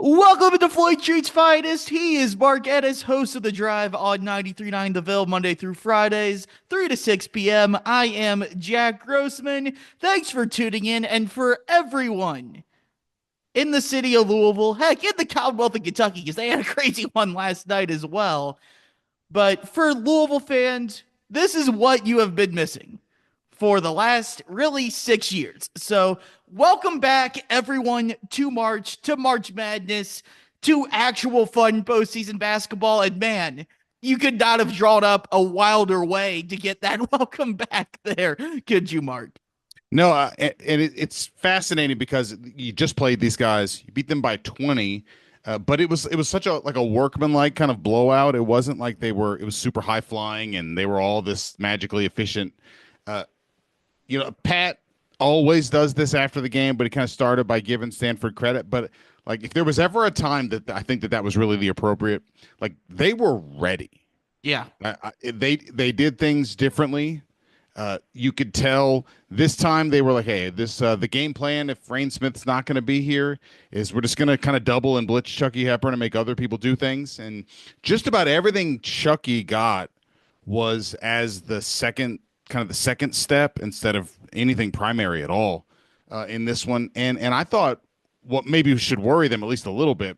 Welcome to Floyd Street's Finest. He is Mark Ennis, host of The Drive on 93.9 The Ville, Monday through Fridays, 3 to 6 p.m. I am Jack Grossman. Thanks for tuning in, and for everyone in the city of Louisville, heck, in the Commonwealth of Kentucky, because they had a crazy one last night as well. But for Louisville fans, this is what you have been missing for the last really 6 years. So welcome back, everyone, to March Madness, to actual fun postseason basketball. And man, you could not have drawn up a wilder way to get that welcome back there, could you, Mark? No, it's fascinating because you just played these guys, you beat them by 20, but it was such a workmanlike kind of blowout. It wasn't like it was super high flying and they were all this magically efficient. Uh, Pat always does this after the game, but he kind of started by giving Stanford credit. But like, if there was ever a time that I think that was really the appropriate, like they were ready. Yeah. They did things differently. You could tell this time they were like, hey, the game plan, if Reyne Smith's not going to be here, is we're just going to kind of double and blitz Chucky Hepburn and make other people do things. And just about everything Chucky got was as the second step instead of anything primary at all in this one. And I thought what maybe should worry them at least a little bit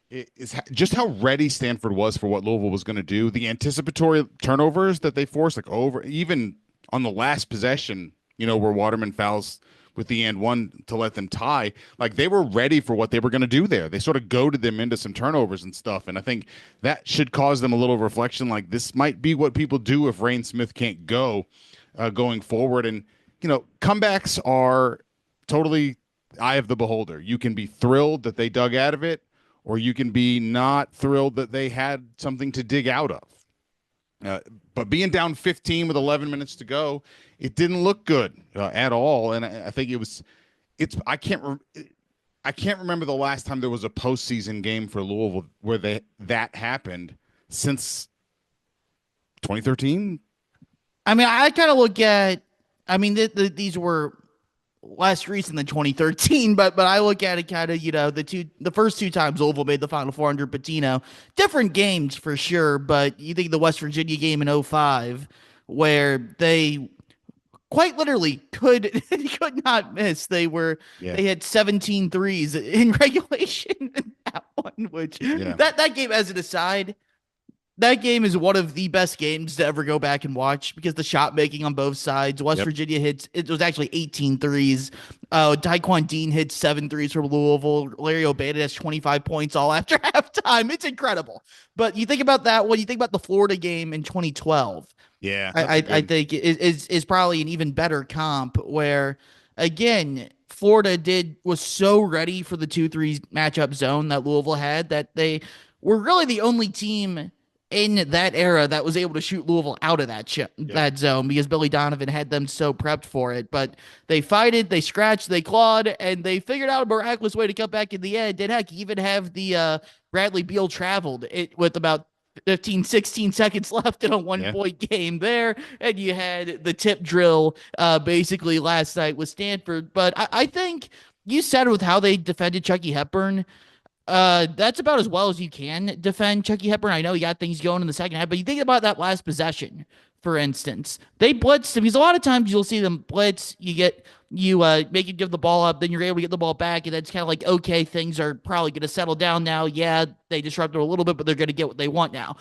is just how ready Stanford was for what Louisville was going to do. The anticipatory turnovers that they forced, like over even on the last possession, where Waterman fouls with the and one to let them tie, like they were ready for what they were going to do there. They sort of goaded them into some turnovers and stuff. And I think that should cause them a little reflection. Like this might be what people do if Reyne Smith can't go going forward. And, comebacks are totally eye of the beholder. You can be thrilled that they dug out of it, or you can be not thrilled that they had something to dig out of. But being down 15 with 11 minutes to go, it didn't look good at all. And I think I can't remember the last time there was a postseason game for Louisville where that happened since 2013. I mean, I kind of look at, these were less recent than 2013, but I look at it kind of, the first two times Louisville made the Final Four under Pitino, different games for sure, but you think the West Virginia game in '05 where they quite literally could not miss. They had 17 threes in regulation in that one, which that game as an aside, that game is one of the best games to ever go back and watch because the shot making on both sides. West Virginia hits, it was actually 18 threes. Taekwon Dean hit 7 threes from Louisville. Larry O'Bannon has 25 points all after halftime. It's incredible. But you think about that when you think about the Florida game in 2012. Yeah, I think is probably an even better comp where, again, Florida was so ready for the 2-3 matchup zone that Louisville had that they were really the only team in that era that was able to shoot Louisville out of that zone because Billy Donovan had them so prepped for it. But they fighted, they scratched, they clawed, and they figured out a miraculous way to come back in the end. Did heck even have the Bradley Beal traveled it with about 15, 16 seconds left in a one-point game there, and you had the tip drill basically last night with Stanford. But I think you said with how they defended Chucky Hepburn, that's about as well as you can defend Chucky Hepburn. I know you got things going in the second half, but you think about that last possession, for instance. They blitzed him because a lot of times you'll see them blitz. You make him give the ball up, then you're able to get the ball back, and it's kind of like, okay, things are probably going to settle down now. Yeah, they disrupted a little bit, but they're going to get what they want now.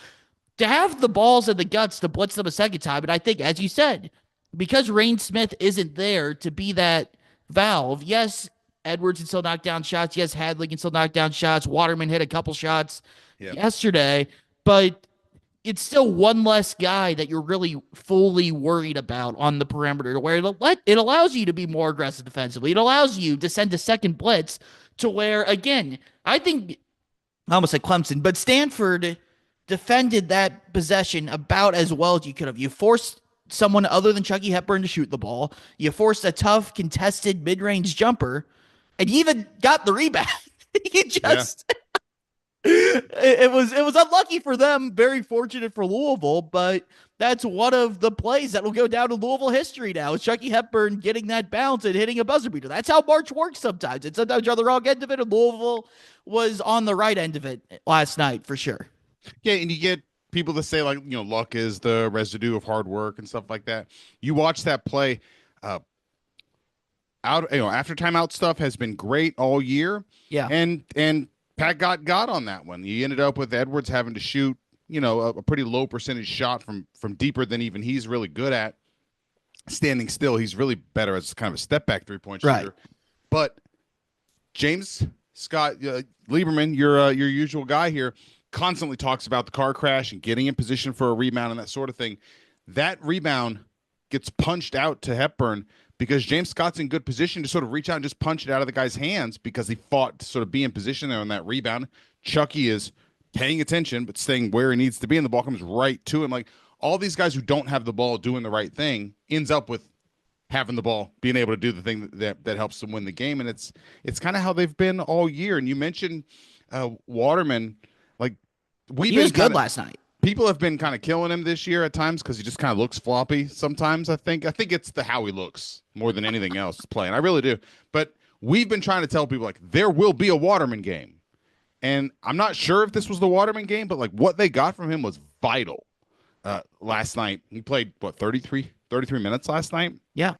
To have the balls and the guts to blitz them a second time, and I think, as you said, because Reyne Smith isn't there to be that valve, yes, Edwards can still knock down shots. Yes, Hadley can still knock down shots. Waterman hit a couple shots yesterday, but it's still one less guy that you're really fully worried about on the perimeter, where it allows you to be more aggressive defensively. It allows you to send a second blitz to where, again, I think I almost said Clemson, but Stanford defended that possession about as well as you could have. You forced someone other than Chucky Hepburn to shoot the ball. You forced a tough, contested mid-range jumper, and you even got the rebound. You just it was unlucky for them, very fortunate for Louisville, but that's one of the plays that will go down to Louisville history now. Is Chucky Hepburn getting that bounce and hitting a buzzer beater. That's how March works sometimes. And sometimes you're on the wrong end of it, and Louisville was on the right end of it last night for sure. Yeah, and you get people that say like, luck is the residue of hard work and stuff like that. You watch that play, uh, after timeout stuff has been great all year. Yeah. And Pat got on that one. You ended up with Edwards having to shoot, a pretty low percentage shot from deeper than even he's really good at. Standing still, he's really better as kind of a step back 3-point shooter. Right. But James Scott Lieberman, your usual guy here, constantly talks about the car crash and getting in position for a rebound and that sort of thing. That rebound gets punched out to Hepburn because James Scott's in good position to sort of reach out and just punch it out of the guy's hands because he fought to sort of be in position there on that rebound. Chucky is paying attention but staying where he needs to be, and the ball comes right to him. Like, all these guys who don't have the ball doing the right thing ends up with having the ball, being able to do the thing that helps them win the game. And it's kind of how they've been all year. And you mentioned Waterman. Like, he was good last night. People have been kind of killing him this year at times because he just kind of looks floppy sometimes. I think it's how he looks more than anything else playing. I really do. But we've been trying to tell people, like, there will be a Waterman game. And I'm not sure if this was the Waterman game, but like what they got from him was vital last night. He played, 33 minutes last night? Yeah.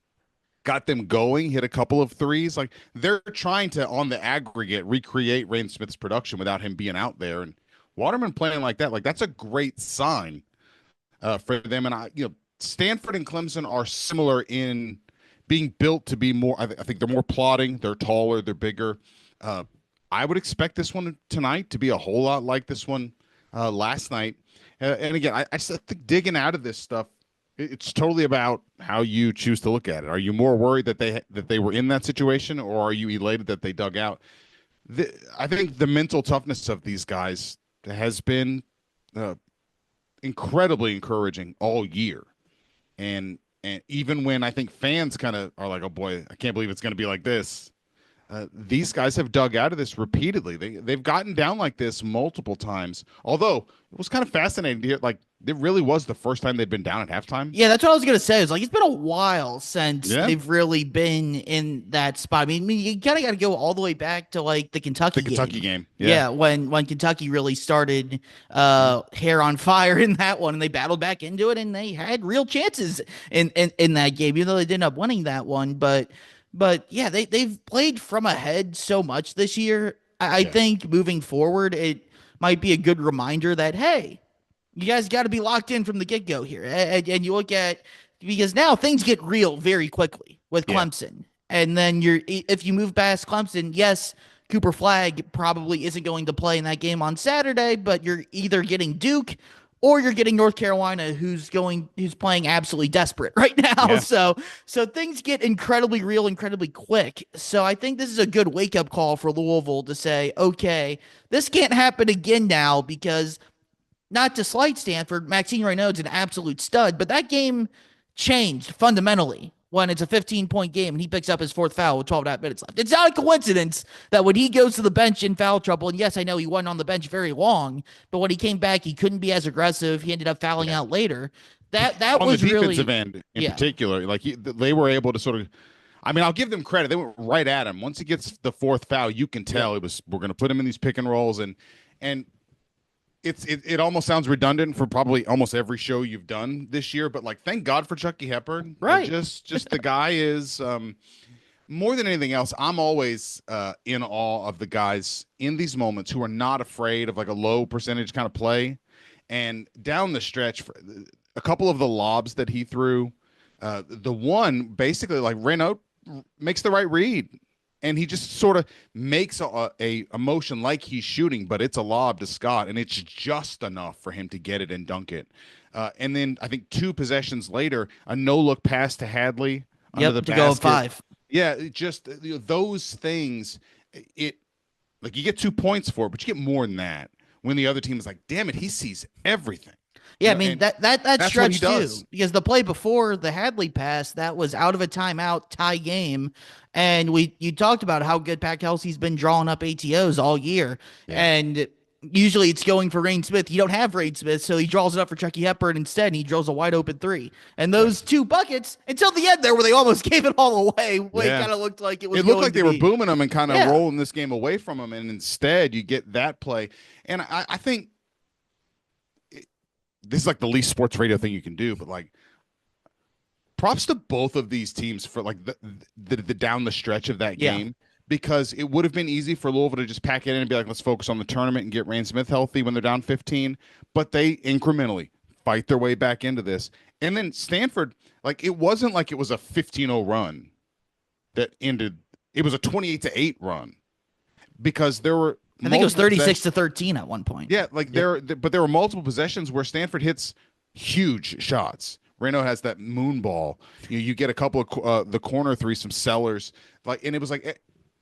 Got them going, hit a couple of threes. Like, they're trying to, on the aggregate, recreate Reyne Smith's production without him being out there. And Waterman playing like that, like, that's a great sign for them. And Stanford and Clemson are similar in being built to be more. I think they're more plotting. They're taller. They're bigger. I would expect this one tonight to be a whole lot like this one last night. And again, I just think digging out of this stuff, it's totally about how you choose to look at it. Are you more worried that they were in that situation, or are you elated that they dug out? I think the mental toughness of these guys has been incredibly encouraging all year. And even when I think fans kind of are like, oh boy, I can't believe it's going to be like this. These guys have dug out of this repeatedly. They've gotten down like this multiple times. Although it was kind of fascinating to hear, like, it really was the first time they'd been down at halftime. Yeah, that's what I was gonna say. It's like it's been a while since they've really been in that spot. I mean, you kind of got to go all the way back to like the Kentucky game. Yeah, when Kentucky really started hair on fire in that one, and they battled back into it, and they had real chances in that game, even though they didn't end up winning that one. But yeah, they've played from ahead so much this year. I think moving forward, it might be a good reminder that, hey, you guys got to be locked in from the get-go here. And you look at, because now things get real very quickly with Clemson. And then if you move past Clemson, yes, Cooper Flagg probably isn't going to play in that game on Saturday, but you're either getting Duke or you're getting North Carolina, who's playing absolutely desperate right now. Yeah. So things get incredibly real, incredibly quick. So I think this is a good wake-up call for Louisville to say, okay, this can't happen again now, because not to slight Stanford, Maxine Reynaud's an absolute stud, but that game changed fundamentally when it's a 15-point game and he picks up his fourth foul with 12.5 minutes left. It's not a coincidence that when he goes to the bench in foul trouble, and yes, I know he wasn't on the bench very long, but when he came back, he couldn't be as aggressive. He ended up fouling out later. That was really... On the defensive end in particular, like they were able to sort of... I mean, I'll give them credit. They went right at him. Once he gets the fourth foul, you can tell we're going to put him in these pick and rolls, and it almost sounds redundant for probably almost every show you've done this year, but like, thank God for Chucky Hepburn. Right. Just the guy is more than anything else. I'm always in awe of the guys in these moments who are not afraid of like a low percentage kind of play. And down the stretch, for a couple of the lobs that he threw, the one basically like Reynaud makes the right read. And he just sort of makes a motion like he's shooting, but it's a lob to Scott, and it's just enough for him to get it and dunk it. And then I think 2 possessions later, a no-look pass to Hadley under the to basket. Go 5. Yeah, just those things. Like, you get 2 points for it, but you get more than that when the other team is like, damn it, he sees everything. Yeah, I mean, that stretch too, because the play before the Hadley pass, that was out of a timeout, tie game. And you talked about how good Pat Kelsey's been drawing up ATOs all year. Yeah. And usually it's going for Reyne Smith. You don't have Reyne Smith, so he draws it up for Chucky Hepburn instead, and he draws a wide open three. And Yeah. those two buckets, until the end there, where they almost gave it all away, it Yeah. kind of looked like it was It looked going like to they were be. booming them and kind of Yeah. rolling this game away from them. And instead, you get that play. And I think this is like the least sports radio thing you can do, but like props to both of these teams for like the down the stretch of that game. Because it would have been easy for Louisville to just pack it in and be like, let's focus on the tournament and get Reyne Smith healthy when they're down 15. But they incrementally fight their way back into this. And then Stanford, like, it wasn't like it was a 15-0 run that ended. It was a 28-8 run because there were. I think it was 36-13 at one point. Yeah, like but there were multiple possessions where Stanford hits huge shots. Reno has that moon ball. You get a couple of the corner three, some sellers, like, and it was like.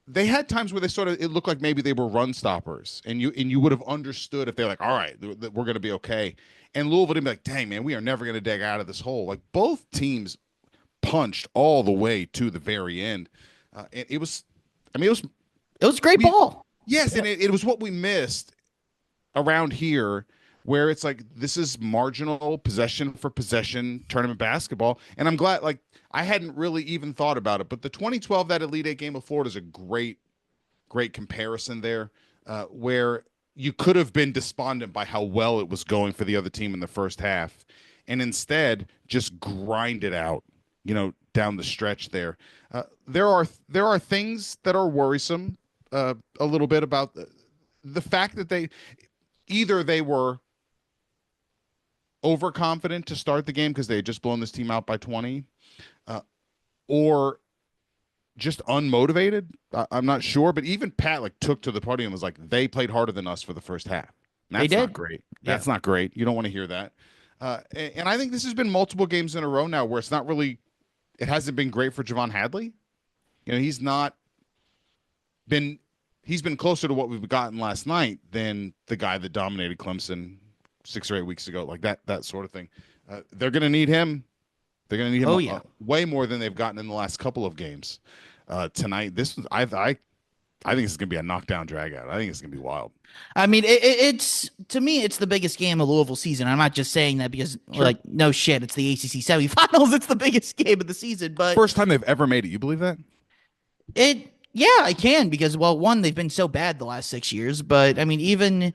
They had times where it looked like maybe they were run stoppers, and you would have understood if they're like, all right, we're going to be okay. And Louisville didn't be like, dang, man, we are never going to dig out of this hole. Like, both teams punched all the way to the very end. It was Great ball. Yes, yeah. And it was what we missed around here, where it's like, this is marginal possession for possession tournament basketball. And I'm glad, like, I hadn't really even thought about it, but the 2012, that Elite Eight game of Florida is a great comparison there, where you could have been despondent by how well it was going for the other team in the first half, and instead just grind it out, down the stretch there. There are things that are worrisome a little bit about the fact that they were overconfident to start the game because they had just blown this team out by 20. Or just unmotivated. I'm not sure, but even Pat took to the podium and was like, they played harder than us for the first half. And that's not great. That's not great. You don't want to hear that. And I think this has been multiple games in a row now where it hasn't been great for Javon Hadley. He's been closer to what we've gotten last night than the guy that dominated Clemson 6 or 8 weeks ago, like that sort of thing. They're going to need him. They're going to need him way more than they've gotten in the last couple of games. Tonight, I think this is going to be a knockdown dragout. I think it's going to be wild. I mean, it's to me, it's the biggest game of Louisville season. I'm not just saying that because, no shit, it's the ACC semifinals. It's the biggest game of the season. But first time they've ever made it. You believe that? Yeah, I can because, well, one, they've been so bad the last 6 years. But I mean,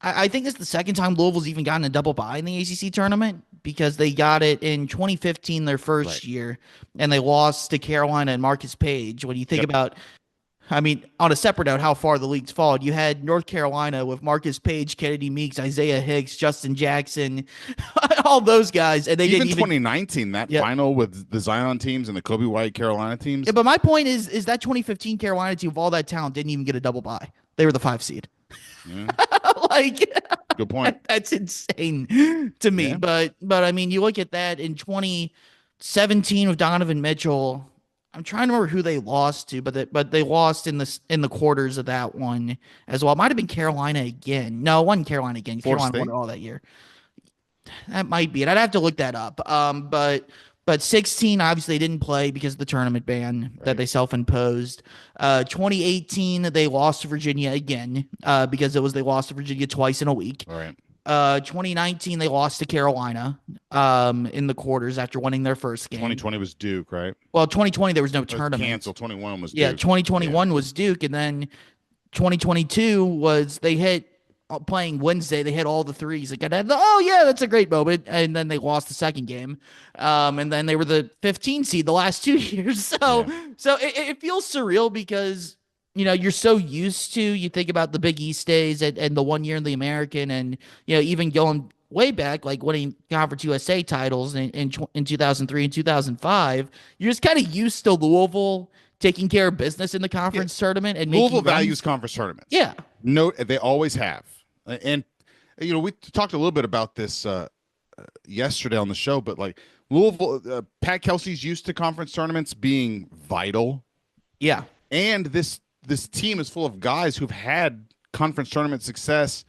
I think it's the second time Louisville's even gotten a double bye in the ACC tournament, because they got it in 2015, their first year, and they lost to Carolina and Marcus Page. When you think about, I mean, on a separate note, how far the league's fallen, you had North Carolina with Marcus Page, Kennedy Meeks, Isaiah Hicks, Justin Jackson, all those guys. And they even didn't 2019, that final with the Zion teams and the Kobe White Carolina teams. Yeah, but my point is that 2015 Carolina team, of all that talent, didn't even get a double bye. They were the 5 seed. Yeah. Good point. That's insane to me. Yeah. But I mean, you look at that in 2017 with Donovan Mitchell. I'm trying to remember who they lost to, but they lost in the quarters of that one as well. It might have been Carolina again. No, it wasn't Carolina again. Carolina won it all that year. That might be it. I'd have to look that up. But 16, obviously, they didn't play because of the tournament ban that they self-imposed. 2018, they lost to Virginia again because they lost to Virginia twice in a week. All right. 2019, they lost to Carolina in the quarters after winning their first game. 2020 was Duke, right? Well, 2020, there was no tournament. Canceled. 21 was Duke. Yeah, 2021 was Duke, and then 2022 was they hit playing Wednesday, they hit all the threes. Like, that's a great moment. And then they lost the second game. And then they were the 15 seed the last 2 years. So it feels surreal because, you're so used to, you think about the Big East days and the 1 year in the American, and, even going way back, like winning Conference USA titles in 2003 and 2005, you're just kind of used to Louisville taking care of business in the conference tournament. And Louisville values conference tournaments. Yeah. No, they always have. And, we talked a little bit about this yesterday on the show, but like Louisville, Pat Kelsey's used to conference tournaments being vital. Yeah. And this team is full of guys who've had conference tournament success.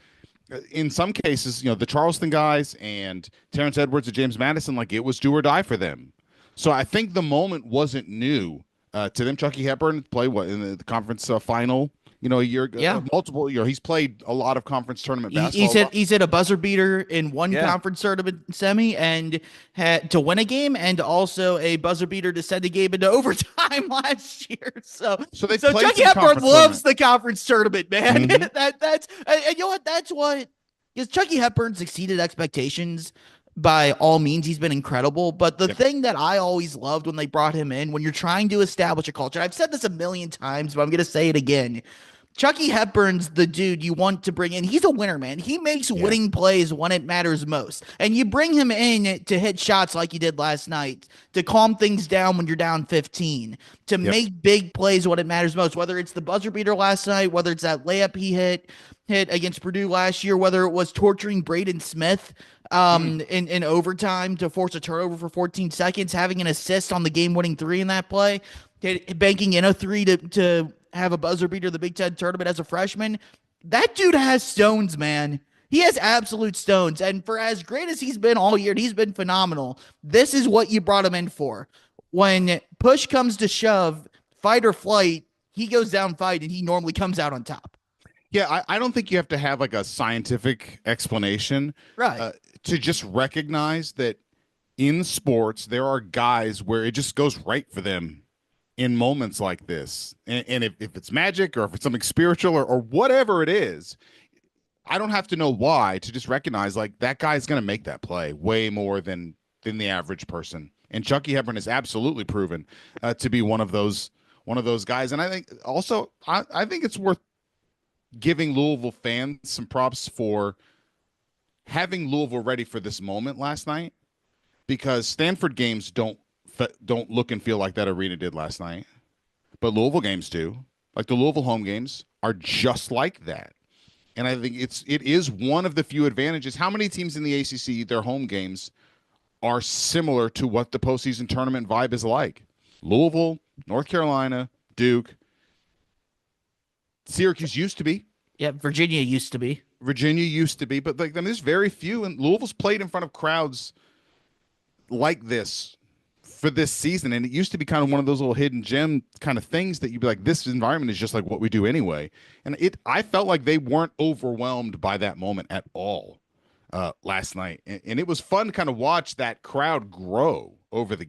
In some cases, the Charleston guys and Terrence Edwards and James Madison, like it was do or die for them. So I think the moment wasn't new to them. Chucky Hepburn played in the conference final a year, Yeah. multiple. He's played a lot of conference tournament basketball. He's hit a buzzer beater in one Yeah. conference tournament semi and had to win a game, and also a buzzer beater to send a game into overtime last year. So they So played Chucky some Hepburn conference loves tournament. the conference tournament, man. Hmm. That's and you know what? That's what because Chucky Hepburn's exceeded expectations by all means. He's been incredible. But the Yep. thing that I always loved when they brought him in, when you're trying to establish a culture, I've said this a million times, but I'm gonna say it again. Chucky Hepburn's the dude you want to bring in. He's a winner, man. He makes Yeah. winning plays when it matters most. And you bring him in to hit shots like you did last night, to calm things down when you're down 15, to Yep. make big plays when it matters most, whether it's the buzzer beater last night, whether it's that layup he hit against Purdue last year, whether it was torturing Reyne Smith Mm. in overtime to force a turnover for 14 seconds, having an assist on the game-winning three in that play, banking in a three to have a buzzer beater the Big Ten tournament as a freshman. That dude has stones, man. He has absolute stones. And for as great as he's been all year, and he's been phenomenal, this is what you brought him in for. When push comes to shove, fight or flight, he goes down fight and he normally comes out on top. Yeah, I don't think you have to have like a scientific explanation Right. uh, to just recognize that in sports there are guys where it just goes right for them in moments like this. And if it's magic or if it's something spiritual or whatever it is, I don't have to know why to just recognize like that guy's going to make that play way more than the average person. And Chucky Hepburn has absolutely proven to be one of those guys. And I think also I think it's worth giving Louisville fans some props for having Louisville ready for this moment last night, because Stanford games don't look and feel like that arena did last night, but Louisville games do. Like the Louisville home games are just like that. And I think it is one of the few advantages. How many teams in the ACC, their home games are similar to what the postseason tournament vibe is like? Louisville, North Carolina, Duke, Syracuse used to be. Yeah, Virginia used to be. Virginia used to be, but like, I mean, there's very few, and Louisville's played in front of crowds like this for this season, and it used to be kind of one of those little hidden gem kind of things that you'd be like, this environment is just like what we do anyway. And I felt like they weren't overwhelmed by that moment at all last night, and it was fun to kind of watch that crowd grow over the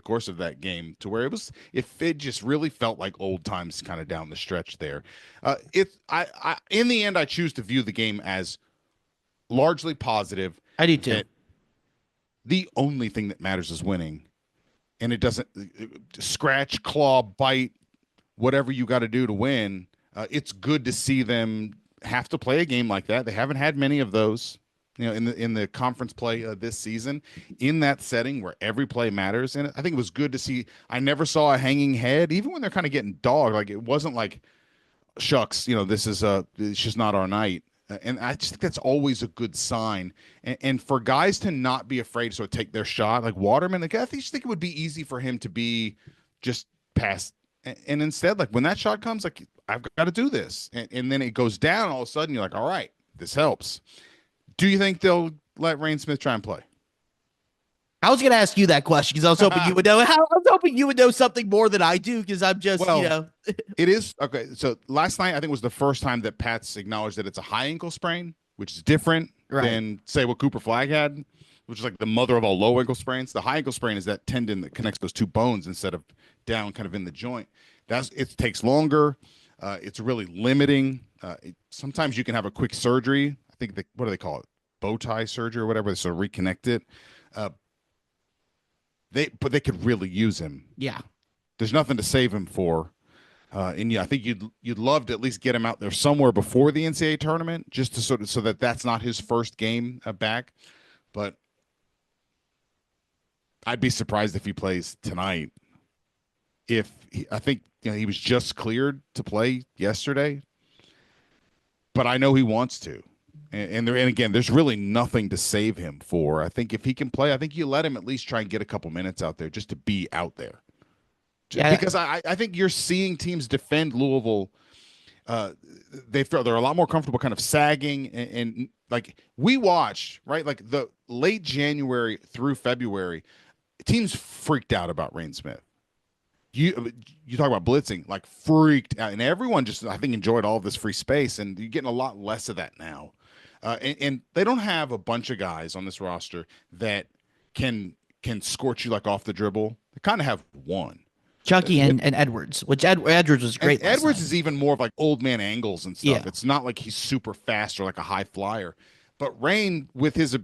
course of that game, to where it just really felt like old times kind of down the stretch there. I in the end, I choose to view the game as largely positive. I do too. The only thing that matters is winning, and it doesn't scratch, claw, bite, whatever you got to do to win. It's good to see them have to play a game like that. They haven't had many of those, in the conference play this season, in that setting where every play matters. And I think it was good to see. I never saw a hanging head, even when they're kind of getting dogged. Like, it wasn't like, shucks, this is it's just not our night. And I just think that's always a good sign. And for guys to not be afraid to sort of take their shot, like Waterman, like, I just think it would be easy for him to be just past. And instead, like, when that shot comes, like, I've got to do this. And then it goes down, all of a sudden you're like, all right, this helps. Do you think they'll let Reyne Smith try and play? I was going to ask you that question because I was hoping you would know. I was hoping you would know something more than I do, because I'm just, Well, it is okay. So last night, I think, was the first time that Pat's acknowledged that it's a high ankle sprain, which is different than, say, what Cooper Flagg had, which is like the mother of all low ankle sprains. The high ankle sprain is that tendon that connects those two bones instead of down kind of in the joint. It takes longer. It's really limiting. Sometimes you can have a quick surgery. I think what do they call it? Bow tie surgery or whatever. They sort of reconnect it. But they could really use him. Yeah. There's nothing to save him for. And yeah, I think you'd love to at least get him out there somewhere before the NCAA tournament, just to sort of, so that that's not his first game back. But I'd be surprised if he plays tonight. I think he was just cleared to play yesterday, but I know he wants to. And again, there's really nothing to save him for. I think if he can play, I think you let him at least try and get a couple minutes out there just to be out there. Yeah. Because I think you're seeing teams defend Louisville. They're a lot more comfortable kind of sagging and like we watch, right? Like the late January through February, teams freaked out about Reyne Smith. you talk about blitzing, like freaked out, and everyone just I think enjoyed all of this free space, and you're getting a lot less of that now. And they don't have a bunch of guys on this roster that can scorch you like off the dribble. They kind of have one. Chucky and Edwards, which Edwards was great last Edwards night. is even more of like old man angles and stuff. Yeah. It's not like he's super fast or like a high flyer. But Reyne, with just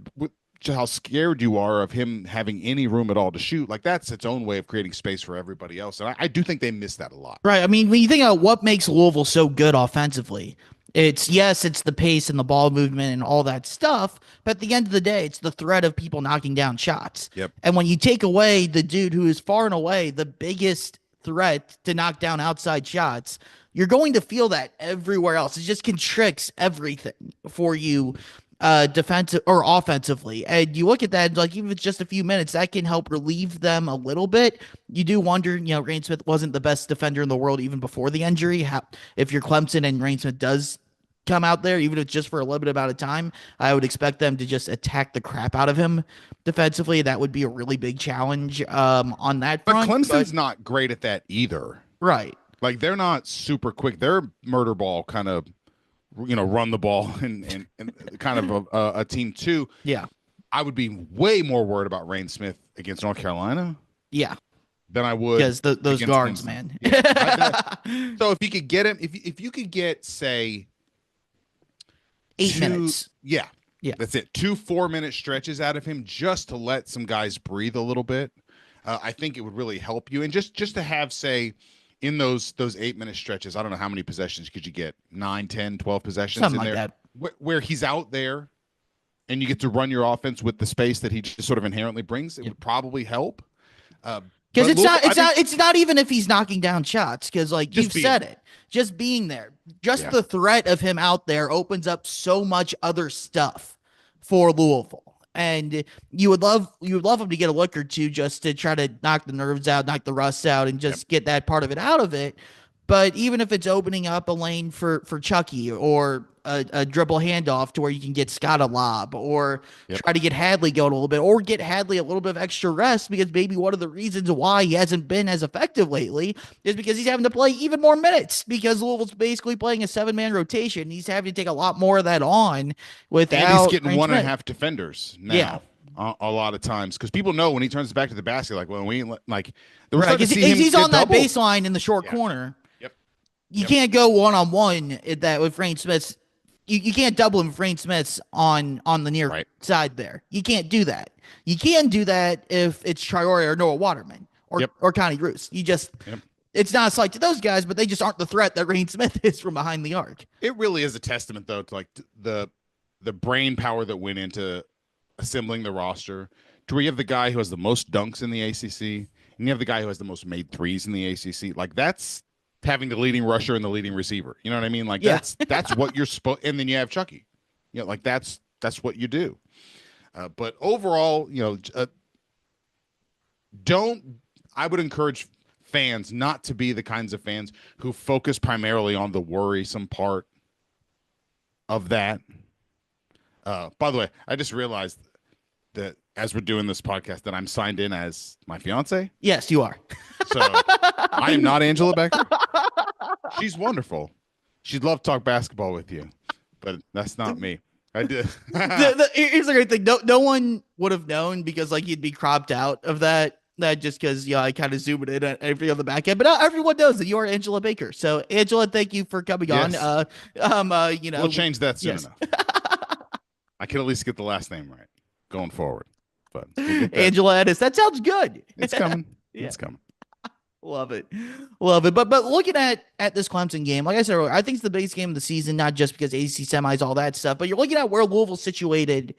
how scared you are of him having any room at all to shoot, like that's its own way of creating space for everybody else. And I do think they miss that a lot. Right. I mean, when you think about what makes Louisville so good offensively, it's the pace and the ball movement and all that stuff, but at the end of the day, it's the threat of people knocking down shots. Yep. And when you take away the dude who is far and away the biggest threat to knock down outside shots, you're going to feel that everywhere else. It just constricts everything for you defensive or offensively. And you look at that, like even if it's just a few minutes, that can help relieve them a little bit. You do wonder, Reyne Smith wasn't the best defender in the world even before the injury. If you're Clemson and Reyne Smith does come out there, even if it's just for a limited amount of time, I would expect them to just attack the crap out of him defensively. That would be a really big challenge on that front. But Clemson's not great at that either. Right. Like they're not super quick. They're murder ball kind of, run the ball and kind of a team too. Yeah. I would be way more worried about Reyne Smith against North Carolina. Yeah. Than I would because those guards, Clemson. man. Yeah. So if you could get him, if you could get say 8 minutes. Yeah. Yeah. That's it. 2 4-minute stretches out of him just to let some guys breathe a little bit. I think it would really help you. And just to have, say, in those 8-minute stretches, I don't know how many possessions could you get? 9, 10, 12 possessions Something in like there. that. Where he's out there and you get to run your offense with the space that he just sort of inherently brings. It would probably help. Because it's not even if he's knocking down shots, because like you've said it, just being there, the threat of him out there opens up so much other stuff for Louisville. And you would love him to get a look or two just to try to knock the nerves out, knock the rust out, and just get that part of it out of it. But even if it's opening up a lane for Chucky or a dribble handoff to where you can get Scott a lob or try to get Hadley going a little bit or get Hadley a little bit of extra rest, because maybe one of the reasons why he hasn't been as effective lately is because he's having to play even more minutes because Louisville's basically playing a 7-man rotation. He's having to take a lot more of that on without. And he's getting 1.5 defenders now. Yeah. A lot of times because people know when he turns back to the basket, like when we like he's on that baseline in the short corner. You can't go one-on-one that with Reyne Smith's. You can't double him with Reyne Smith's on the near side there. You can't do that. You can do that if it's Traore or Noah Waterman or Connie Roos. It's not a slight to those guys, but they just aren't the threat that Reyne Smith is from behind the arc. It really is a testament, though, to like the brain power that went into assembling the roster, to where you have the guy who has the most dunks in the ACC, and you have the guy who has the most made threes in the ACC. Like that's having the leading rusher and the leading receiver. You know what I mean? Like that's what you're supposed. And then you have Chucky. Like that's what you do. But overall, I would encourage fans not to be the kinds of fans who focus primarily on the worrisome part of that. By the way, I just realized that as we're doing this podcast that I'm signed in as my fiance. Yes, you are. So I am not Angela Becker. She's wonderful. She'd love to talk basketball with you, but that's not me. I did. Here's the great thing. No one would have known because like you'd be cropped out of that just because I kind of zoomed in at every on the back end. But now everyone knows that you are Angela Baker. So Angela, thank you for coming on. We'll change that soon enough. I can at least get the last name right going forward. But Angela Ennis, that sounds good. It's coming. It's coming. Love it. But looking at this Clemson game, like I said earlier, I think it's the biggest game of the season, not just because ACC semis, all that stuff, but you're looking at where Louisville's situated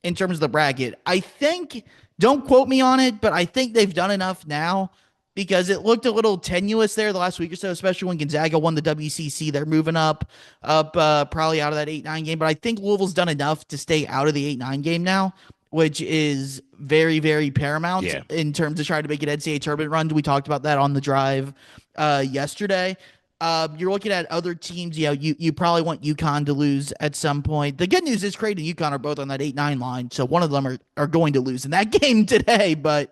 in terms of the bracket. I think, don't quote me on it, but I think they've done enough now because it looked a little tenuous there the last week or so, especially when Gonzaga won the WCC. They're moving up probably out of that 8-9 game. But I think Louisville's done enough to stay out of the 8-9 game now, which is very, very paramount in terms of trying to make an NCAA tournament run. We talked about that on the drive yesterday. You're looking at other teams. You probably want UConn to lose at some point. The good news is Creighton and UConn are both on that 8-9 line, so one of them are going to lose in that game today. But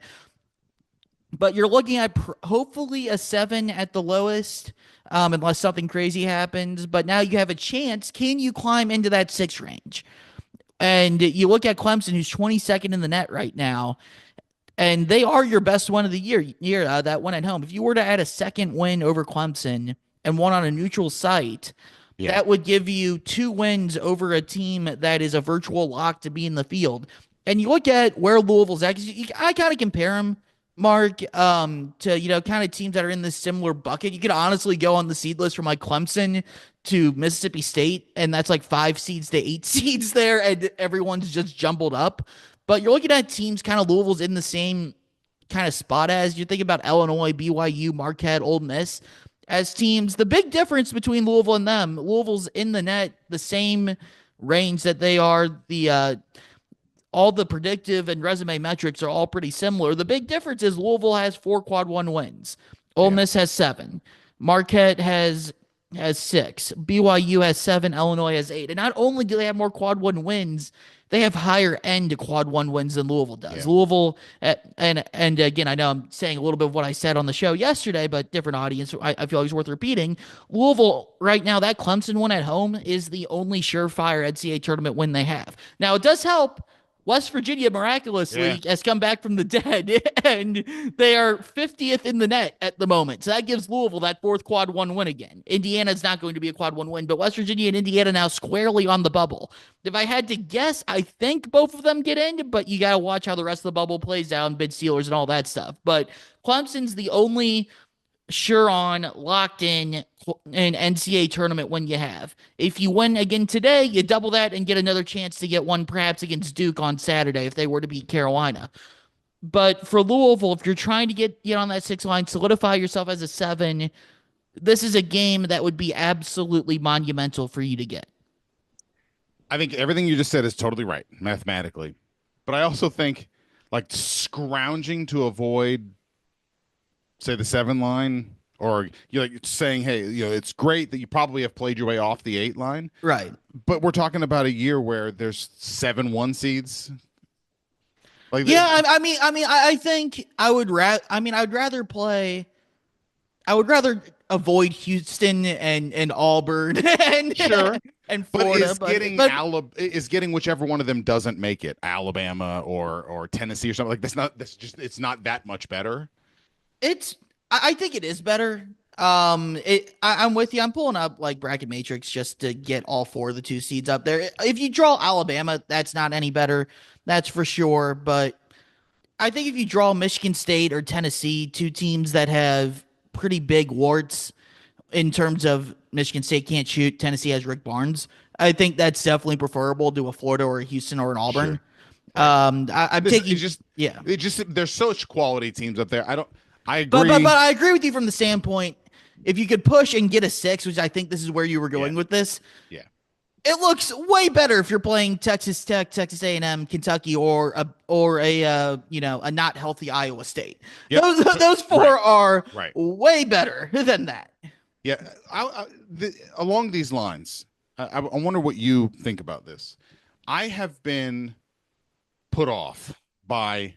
but you're looking at hopefully a 7 at the lowest, unless something crazy happens. But now you have a chance. Can you climb into that 6 range? And you look at Clemson, who's 22nd in the net right now, and they are your best one of the year, that one at home. If you were to add a second win over Clemson and one on a neutral site, Yeah. that would give you 2 wins over a team that is a virtual lock to be in the field. And you look at where Louisville's at, 'cause I kind of compare them, Mark, to, kind of teams that are in this similar bucket. You could honestly go on the seed list from like Clemson to Mississippi State, and that's like 5 seeds to 8 seeds there, and everyone's just jumbled up. But you're looking at teams kind of Louisville's in the same kind of spot as you think about Illinois, BYU, Marquette, Ole Miss as teams. The big difference between Louisville and them, Louisville's in the net the same range that they are. The all the predictive and resume metrics are all pretty similar. The big difference is Louisville has 4 quad 1 wins. Ole Yeah. Miss has 7. Marquette has 6. BYU has 7. Illinois has 8. And not only do they have more quad 1 wins, they have higher end quad 1 wins than Louisville does. Yeah. Louisville, and again, I know I'm saying a little bit of what I said on the show yesterday, but different audience. I feel like it's worth repeating. Louisville right now, that Clemson one at home is the only surefire NCAA tournament win they have. Now it does help. West Virginia miraculously Yeah. has come back from the dead, and they are 50th in the net at the moment. So that gives Louisville that 4th quad 1 win again. Indiana's not going to be a quad 1 win, but West Virginia and Indiana now squarely on the bubble. If I had to guess, I think both of them get in, but you got to watch how the rest of the bubble plays down, bid Steelers and all that stuff. But Clemson's the only sure on locked in an NCAA tournament when you have. If you win again today, you double that and get another chance to get one perhaps against Duke on Saturday if they were to beat Carolina. But for Louisville, if you're trying to get on that 6 line, solidify yourself as a 7, this is a game that would be absolutely monumental for you to get. I think everything you just said is totally right mathematically, but I also think like scrounging to avoid, say, the 7 line, or you're like saying, hey, it's great that you probably have played your way off the 8 line, Right. but we're talking about a year where there's 7 1 seeds. Like, Yeah, I think I'd rather play. I would rather avoid Houston and Auburn and Sure. and But Florida, is getting whichever one of them doesn't make it, Alabama or Tennessee or something, like it's not that much better. I think it is better. I'm with you. I'm pulling up like bracket matrix just to get all 4 of the 2 seeds up there. If you draw Alabama, that's not any better. That's for sure. But I think if you draw Michigan State or Tennessee, 2 teams that have pretty big warts in terms of Michigan State can't shoot, Tennessee has Rick Barnes. I think that's definitely preferable to a Florida or a Houston or an Auburn. Sure. I'm taking there's such quality teams up there. I agree. But I agree with you from the standpoint, if you could push and get a 6, which I think this is where you were going with this. Yeah. It looks way better if you're playing Texas Tech, Texas A&M, Kentucky, or a not healthy Iowa State. Yep. Those 4 are Right. way better than that. Yeah. Along these lines, I wonder what you think about this. I have been put off by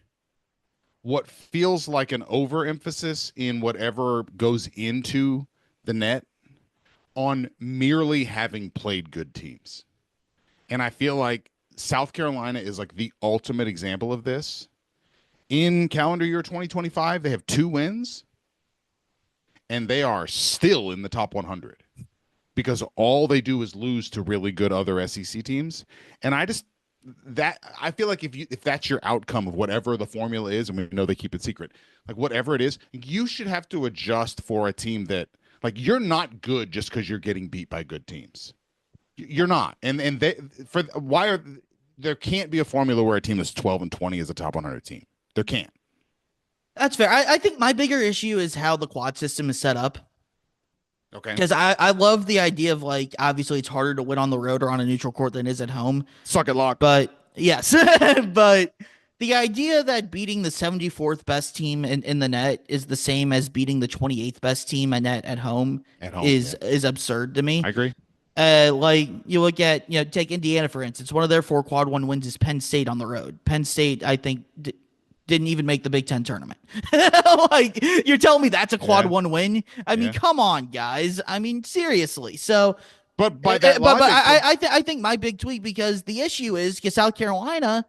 what feels like an overemphasis in whatever goes into the net on merely having played good teams. And I feel like South Carolina is like the ultimate example of this. In calendar year 2025, they have 2 wins, and they are still in the top 100 because all they do is lose to really good other SEC teams. And I feel like if that's your outcome of whatever the formula is, and we know they keep it secret, like whatever it is, you should have to adjust for a team that, like, you're not good just because you're getting beat by good teams. You're not. There can't be a formula where a team that's 12-20 is a top 100 team. There can't. That's fair. I think my bigger issue is how the quad system is set up. Okay. Because I love the idea of, like, obviously it's harder to win on the road or on a neutral court than it is at home. Suck it, Lock. But yes, but the idea that beating the 74th best team in the net is the same as beating the 28th best team at net at home is absurd to me. I agree. Like you look at, take Indiana, for instance. One of their 4 quad 1 wins is Penn State on the road. Penn State, I think, didn't even make the Big Ten tournament. Like, you're telling me that's a quad Yeah, one win? I mean, yeah. come on, guys. I mean, seriously. So, But by that but logic, so I think my big tweak, because the issue is because South Carolina,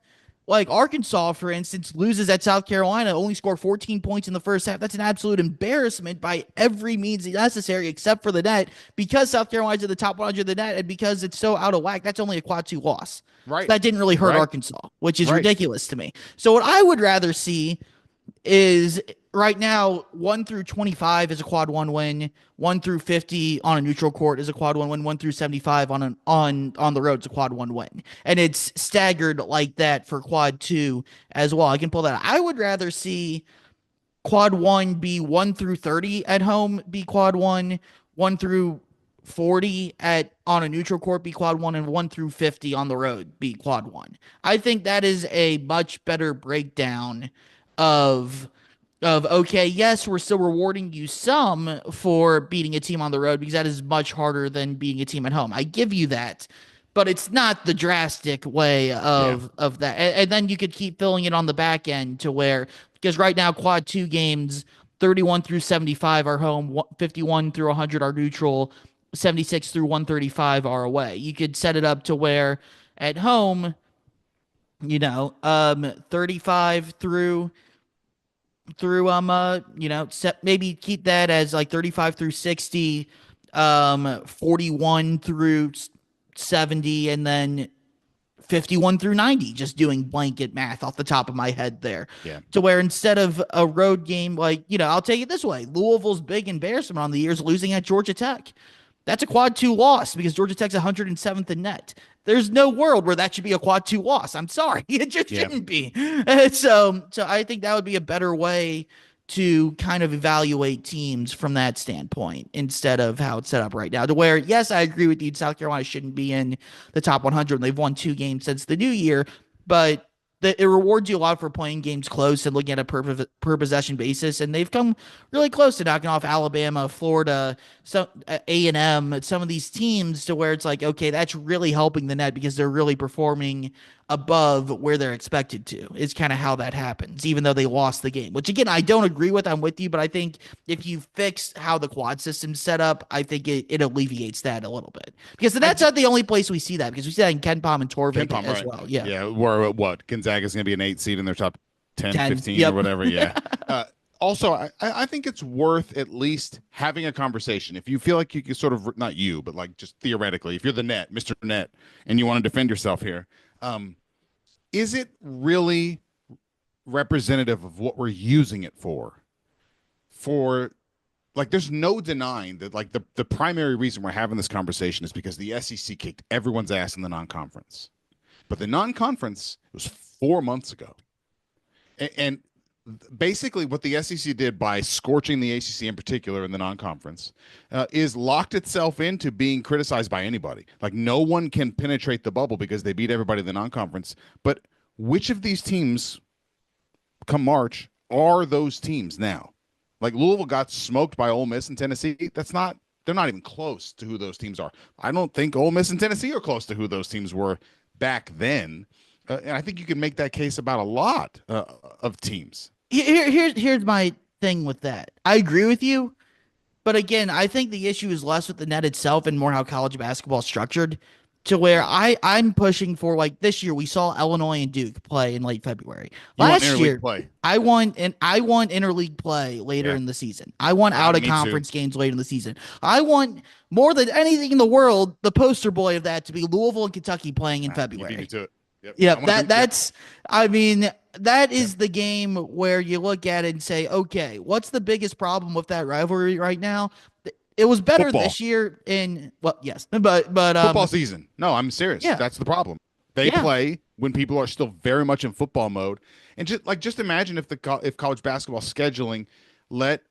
like Arkansas, for instance, loses at South Carolina, only scored 14 points in the first half. That's an absolute embarrassment by every means necessary, except for the net, because South Carolina's at the top 100 of the net, and because it's so out of whack. That's only a quad two loss. So right, that didn't really hurt right, Arkansas, which is right. ridiculous to me. So what I would rather see is right now 1 through 25 is a quad one win, 1 through 50 on a neutral court is a quad one win, 1 through 75 on the road is a quad one win, and it's staggered like that for quad two as well. I can pull that out. I would rather see quad one be 1 through 30 at home be quad one, 1 through 40 at on a neutral court be quad one, and 1 through 50 on the road be quad one. I think that is a much better breakdown of okay, yes, we're still rewarding you some for beating a team on the road because that is much harder than beating a team at home. I give you that, but it's not the drastic way Yeah, of that. And then you could keep filling it on the back end to where, because right now quad two games 31 through 75 are home, 51 through 100 are neutral, 76 through 135 are away. You could set it up to where at home, 35 through maybe keep that as like 35 through 60, 41 through 70, and then 51 through 90, just doing blanket math off the top of my head there, yeah. to where instead of a road game, like, I'll take it this way: Louisville's big embarrassment on the year is losing at Georgia Tech. That's a quad two loss because Georgia Tech's 107th in net. There's no world where that should be a quad two loss. I'm sorry. It just Yeah. shouldn't be. So I think that would be a better way to kind of evaluate teams from that standpoint instead of how it's set up right now. To where, yes, I agree with you, South Carolina shouldn't be in the top 100. They've won 2 games since the new year, but it rewards you a lot for playing games close and looking at a per possession basis, and they've come really close to knocking off Alabama, Florida, some A&M, some of these teams, to where it's like, okay, that's really helping the net because they're really performing above where they're expected to. Is kind of how that happens, even though they lost the game. Which again, I don't agree with. I'm with you, but I think if you fix how the quad system's set up, I think it alleviates that a little bit. Because that's not the only place we see that, because we see that in Ken Palm and Torvik KenPom, as right? well. Yeah. Yeah, where what Gonzaga's going to be an 8 seed in their top 10, 10. 15 or Yep. whatever. Yeah. Also, I think it's worth at least having a conversation. If you feel like you can sort of, not you, but like just theoretically, if you're the net, Mr. Net, and you want to defend yourself here, is it really representative of what we're using it for? For like, there's no denying that like the primary reason we're having this conversation is because the SEC kicked everyone's ass in the non-conference. But the non-conference was 4 months ago. And basically what the SEC did by scorching the ACC in particular in the non-conference is locked itself into being criticized by anybody. Like, no one can penetrate the bubble because they beat everybody in the non-conference. But which of these teams come March are those teams now? Like, Louisville got smoked by Ole Miss and Tennessee. They're not even close to who those teams are. I don't think Ole Miss and Tennessee are close to who those teams were back then. And I think you can make that case about a lot of teams. Here's my thing with that. I agree with you, but again, I think the issue is less with the net itself and more how college basketball is structured. To where Yeah. I'm pushing for, like, this year we saw Illinois and Duke play in late February. You want Last interleague year play? I want interleague play later Yeah. in the season. I want out of Me too. conference games later in the season. I want, more than anything in the world, the poster boy of that to be Louisville and Kentucky playing in You beat me February. to it. Yep. Yep, that's I mean, that is the game where you look at it and say, okay, what's the biggest problem with that rivalry right now? It was better Football. this year in, well, yes, but Football season. No, I'm serious. yeah. That's the problem. They Yeah. play when people are still very much in football mode. And just imagine if college basketball scheduling let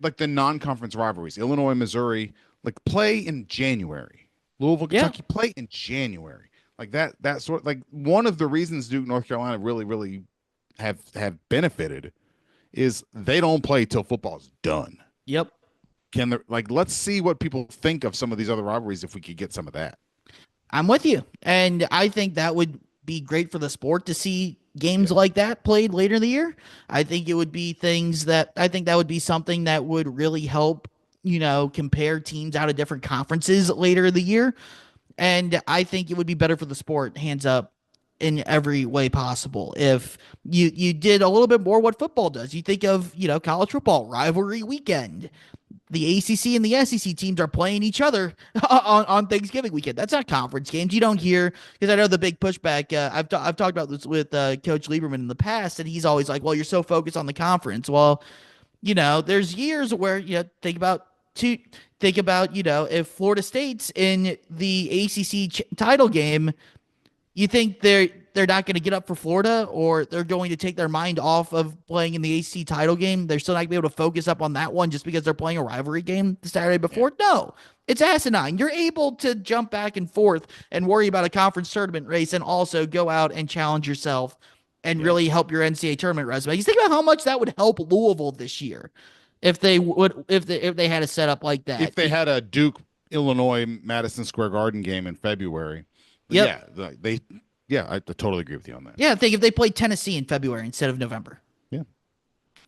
like the non-conference rivalries, Illinois, Missouri, like play in January. Louisville, Yeah. Kentucky play in January. Like that sort, like, one of the reasons Duke, North Carolina really have benefited is they don't play till football's done. Yep. Let's see what people think of some of these other rivalries if we could get some of that. I'm with you. And I think that would be great for the sport to see games Yeah. like that played later in the year. I think it would be things that I think that would be something that would really help, compare teams out of different conferences later in the year. And I think it would be better for the sport, hands up, in every way possible. If you did a little bit more what football does. You think of, college football, rivalry weekend. The ACC and the SEC teams are playing each other on Thanksgiving weekend. That's not conference games. You don't hear, because I know the big pushback. I've talked about this with Coach Lieberman in the past, and he's always like, "Well, you're so focused on the conference." Well, there's years where two think about if Florida State's in the ACC title game, you think they're not going to get up for Florida, or they're going to take their mind off of playing in the ACC title game? They're still not going to be able to focus up on that one just because they're playing a rivalry game the Saturday Yeah. before? No, it's asinine. You're able to jump back and forth and worry about a conference tournament race and also go out and challenge yourself and Yeah. really help your NCAA tournament resume. You think about how much that would help Louisville this year if they had a setup like If that. they had a Duke Illinois Madison Square Garden game in February, but Yep. yeah, I totally agree with you on that. Yeah, think if they played Tennessee in February instead of November, Yeah.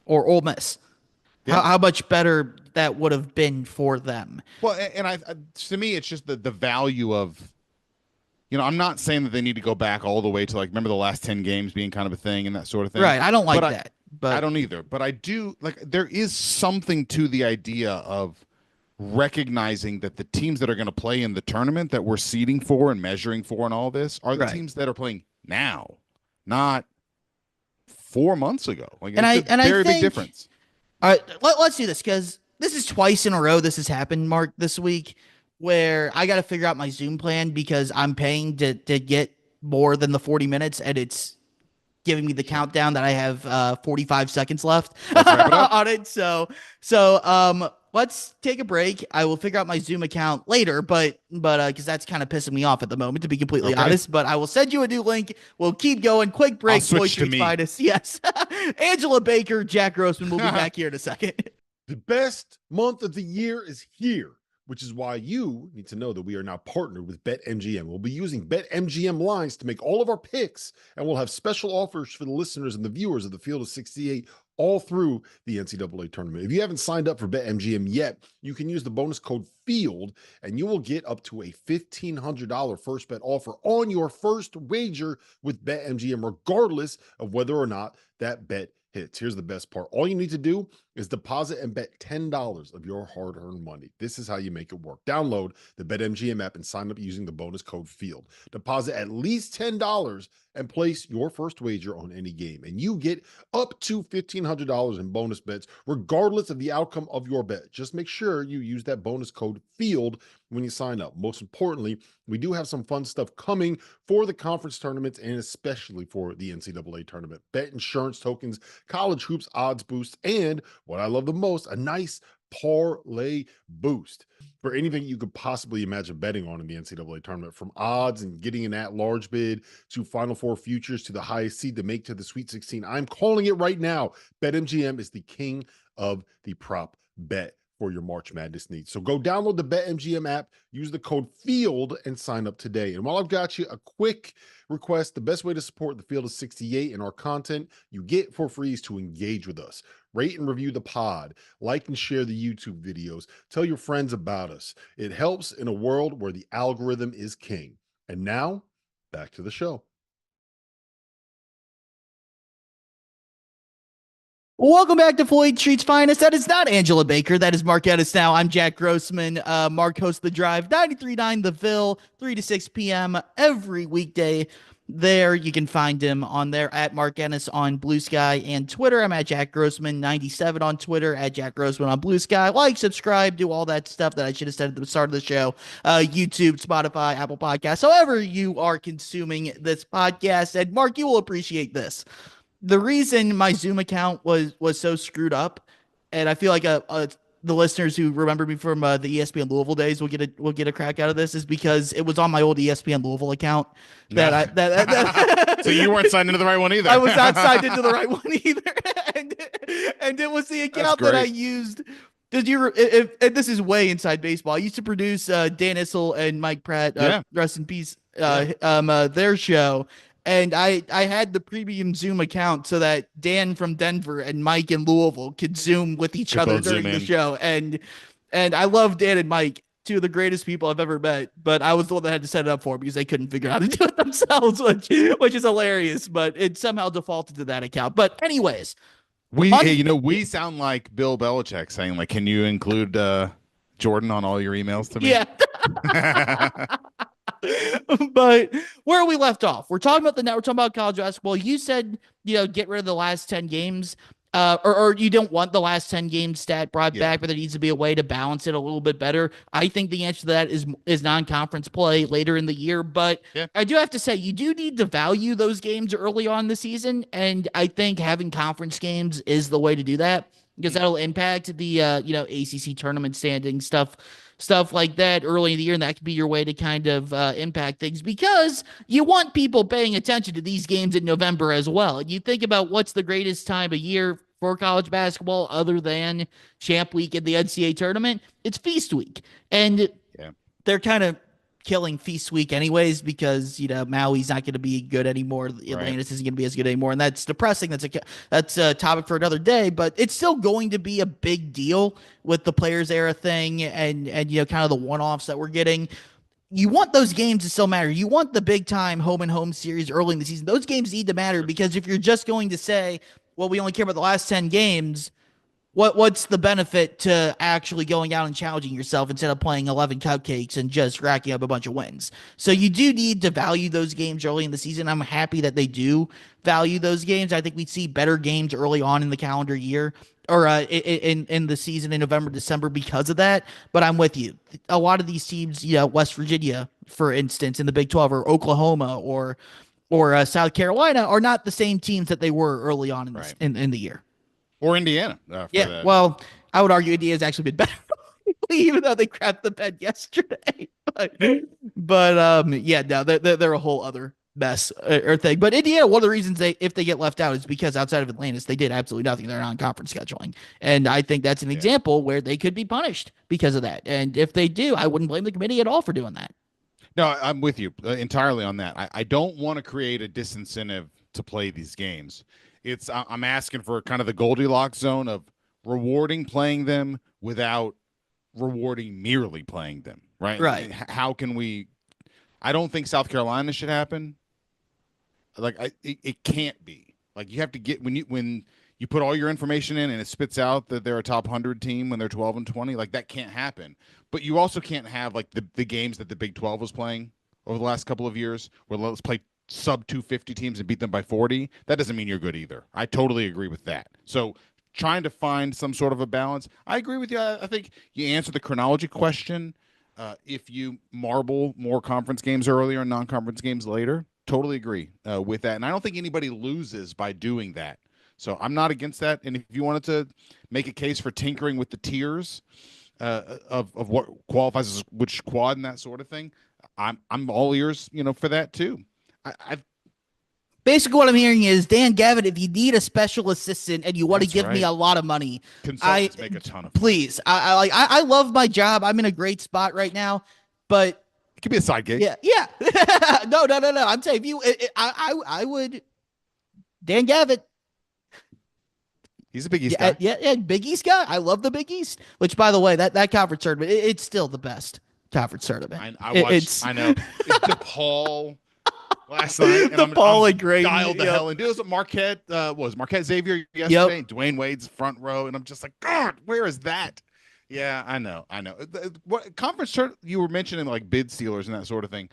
or Ole Miss. Yeah. How much better that would have been for them. Well, and to me, it's just the value of, I'm not saying that they need to go back all the way to, like, remember the last 10 games being kind of a thing and that sort of thing. Right. I don't like But that. I But don't either. But I do, like, there is something to the idea of recognizing that the teams that are going to play in the tournament that we're seeding for and measuring for and all this are the right. teams that are playing now, not 4 months ago. Like, And it's a very big think, difference. all right, let's do this, because this is twice in a row this has happened, Mark, this week, where I got to figure out my Zoom plan because I'm paying to get more than the 40 minutes, and it's giving me the countdown that I have 45 seconds left Let's wrap it up. on it. So let's take a break. I will figure out my Zoom account later, but because that's kind of pissing me off at the moment, to be completely honest. But I will send you a new link. We'll keep going. Quick break. I'll switch to me. Finest. Yes. Angela Baker, Jack Grossman will be back here in a second. The best month of the year is here, which is why you need to know that we are now partnered with BetMGM. We'll be using BetMGM lines to make all of our picks, and we'll have special offers for the listeners and the viewers of the Field of 68 all through the NCAA tournament. If you haven't signed up for BetMGM yet, you can use the bonus code FIELD, and you will get up to a $1,500 first bet offer on your first wager with BetMGM, regardless of whether or not that bet hits. Here's the best part. All you need to do is deposit and bet $10 of your hard-earned money. This is how you make it work. Download the BetMGM app and sign up using the bonus code FIELD. Deposit at least $10 and place your first wager on any game, and you get up to $1,500 in bonus bets, regardless of the outcome of your bet. Just make sure you use that bonus code FIELD when you sign up. Most importantly, we do have some fun stuff coming for the conference tournaments and especially for the NCAA tournament. Bet insurance tokens, college hoops odds boost, and what I love the most, a nice parlay boost for anything you could possibly imagine betting on in the NCAA tournament, from odds and getting an at-large bid to Final Four futures to the highest seed to make to the Sweet 16. I'm calling it right now. BetMGM is the king of the prop bet for your March Madness needs. So go download the BetMGM app, use the code FIELD, and sign up today. And while I've got you, a quick request: the best way to support the Field of 68 and our content you get for free is to engage with us. Rate and review the pod, like and share the YouTube videos, tell your friends about us. It helps in a world where the algorithm is king. And now, back to the show. Welcome back to Floyd Street's Finest. That is not Angela Baker. That is Mark Ennis now. I'm Jack Grossman. Mark hosts The Drive, 93.9 The Ville, 3 to 6 p.m. every weekday. There, you can find him on there at Mark Ennis on Blue Sky and Twitter. I'm at Jack Grossman 97 on Twitter, at Jack Grossman on Blue Sky. Like, subscribe, do all that stuff that I should have said at the start of the show. YouTube, Spotify, Apple Podcasts, however you are consuming this podcast. And Mark, you will appreciate this. The reason my Zoom account was so screwed up, and I feel like the listeners who remember me from the ESPN Louisville days will get a crack out of this, is because it was on my old ESPN Louisville account So you weren't signed into the right one either. I was not signed into the right one either, and it was the account that I used. Did you? If this is way inside baseball, I used to produce Dan Issel and Mike Pratt, rest in peace, their show. And I had the premium Zoom account so that Dan from Denver and Mike in Louisville could Zoom with each Could other both Zoom during the in. show. And I love Dan and Mike, two of the greatest people I've ever met. But I was the one that had to set it up for them because they couldn't figure out how to do it themselves, which is hilarious. But it somehow defaulted to that account. But anyways, We sound like Bill Belichick saying, like, can you include Jordan on all your emails to me? yeah. But where we left off, we're talking about we're talking about college basketball. You said, get rid of the last 10 games, or you don't want the last 10 games stat brought back, but there needs to be a way to balance it a little bit better. I think the answer to that is non-conference play later in the year. But I do have to say, you do need to value those games early on in the season. And I think having conference games is the way to do that, because that'll impact the, ACC tournament standing stuff like that early in the year, and that could be your way to kind of impact things, because you want people paying attention to these games in November as well. And you think about what's the greatest time of year for college basketball other than Champ Week and the NCAA tournament? It's Feast Week. And they're kind of killing Feast Week anyways, because Maui's not going to be good anymore. Atlantis isn't going to be as good anymore, and that's depressing. That's a topic for another day, but it's still going to be a big deal with the Players Era thing and kind of the one-offs that we're getting. You want those games to still matter. You want the big time home and home series early in the season. Those games need to matter, because if you're just going to say, well, we only care about the last 10 games, what's the benefit to actually going out and challenging yourself instead of playing 11 cupcakes and just racking up a bunch of wins? So you do need to value those games early in the season. I'm happy that they do value those games. I think we'd see better games early on in the calendar year, or in the season in November, December, because of that. But I'm with you. A lot of these teams, West Virginia, for instance, in the Big 12, or Oklahoma, or South Carolina, are not the same teams that they were early on in the year. Or Indiana. Well, I would argue Indiana's actually been better, even though they crapped the bed yesterday. But no, they're a whole other mess or thing. But Indiana, one of the reasons if they get left out is because outside of Atlantis, they did absolutely nothing. They're non-conference scheduling, and I think that's an example where they could be punished because of that. And if they do, I wouldn't blame the committee at all for doing that. No, I'm with you entirely on that. I don't want to create a disincentive to play these games. I'm asking for kind of the Goldilocks zone of rewarding playing them without rewarding merely playing them, right? Right. How can we? I don't think South Carolina should happen. Like it can't be. Like, you have to get when you put all your information in and it spits out that they're a top 100 team when they're 12-20. Like, that can't happen. But you also can't have like the games that the Big 12 was playing over the last couple of years, where let's play sub 250 teams and beat them by 40. That doesn't mean you're good either. I totally agree with that. So trying to find some sort of a balance. I agree with you. I think you answer the chronology question. If you marble more conference games earlier and non-conference games later, totally agree with that. And I don't think anybody loses by doing that. So I'm not against that. And if you wanted to make a case for tinkering with the tiers of what qualifies as which quad and that sort of thing, I'm all ears, for that too. Basically, what I'm hearing is, Dan Gavin, if you need a special assistant and you want to give me a lot of money, consultants make a ton of money. Please. I love my job. I'm in a great spot right now, but it could be a side gig. Yeah. No. I'm saying, if you, I would. Dan Gavin. He's a Big East guy. Yeah, Big East guy. I love the Big East. Which, by the way, that conference tournament, it's still the best conference tournament. I know. DePaul last night. And DePaul and Grady dialed the hell into it. Was Marquette Xavier yesterday? Yep. Dwayne Wade's front row, and I'm just like, God, where is that? Yeah, I know. What conference tournament you were mentioning, like bid stealers and that sort of thing?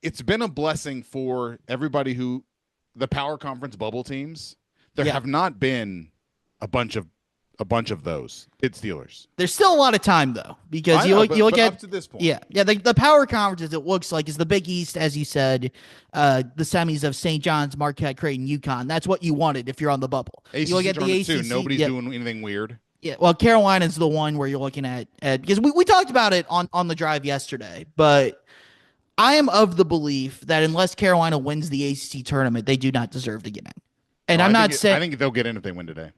It's been a blessing for everybody who the power conference bubble teams. There have not been a bunch of those bid stealers. There's still a lot of time though, because you look at up to this point. Yeah. The power conferences, it looks like, is the Big East, as you said, the semis of St. John's, Marquette, Creighton, UConn. That's what you wanted if you're on the bubble. You look at the ACC too. Nobody's doing anything weird. Yeah, well, Carolina's the one where you're looking at because we talked about it on the drive yesterday, but I am of the belief that unless Carolina wins the ACC tournament, they do not deserve to get in. And I'm not saying, I think they'll get in if they win today.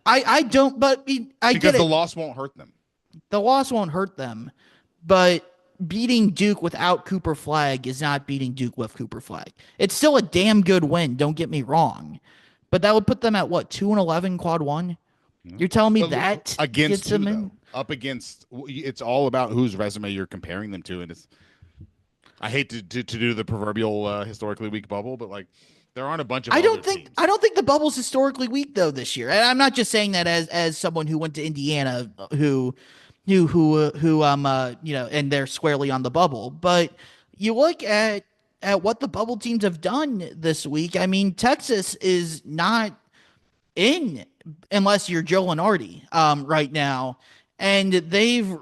I don't, but I because get it. The loss won't hurt them. The loss won't hurt them, but beating Duke without Cooper Flag is not beating Duke with Cooper Flag. It's still a damn good win, don't get me wrong. But that would put them at what, 2-11 quad one? You're telling me that against gets them who, in? though? Up against, it's all about whose resume you're comparing them to, and it's. I hate to do the proverbial historically weak bubble, but like there aren't a bunch of. I don't teams. think the bubble's historically weak though this year. And I'm not just saying that as someone who went to Indiana, who and they're squarely on the bubble. But you look at what the bubble teams have done this week. I mean, Texas is not in unless you're Joe Lenardi right now, and they've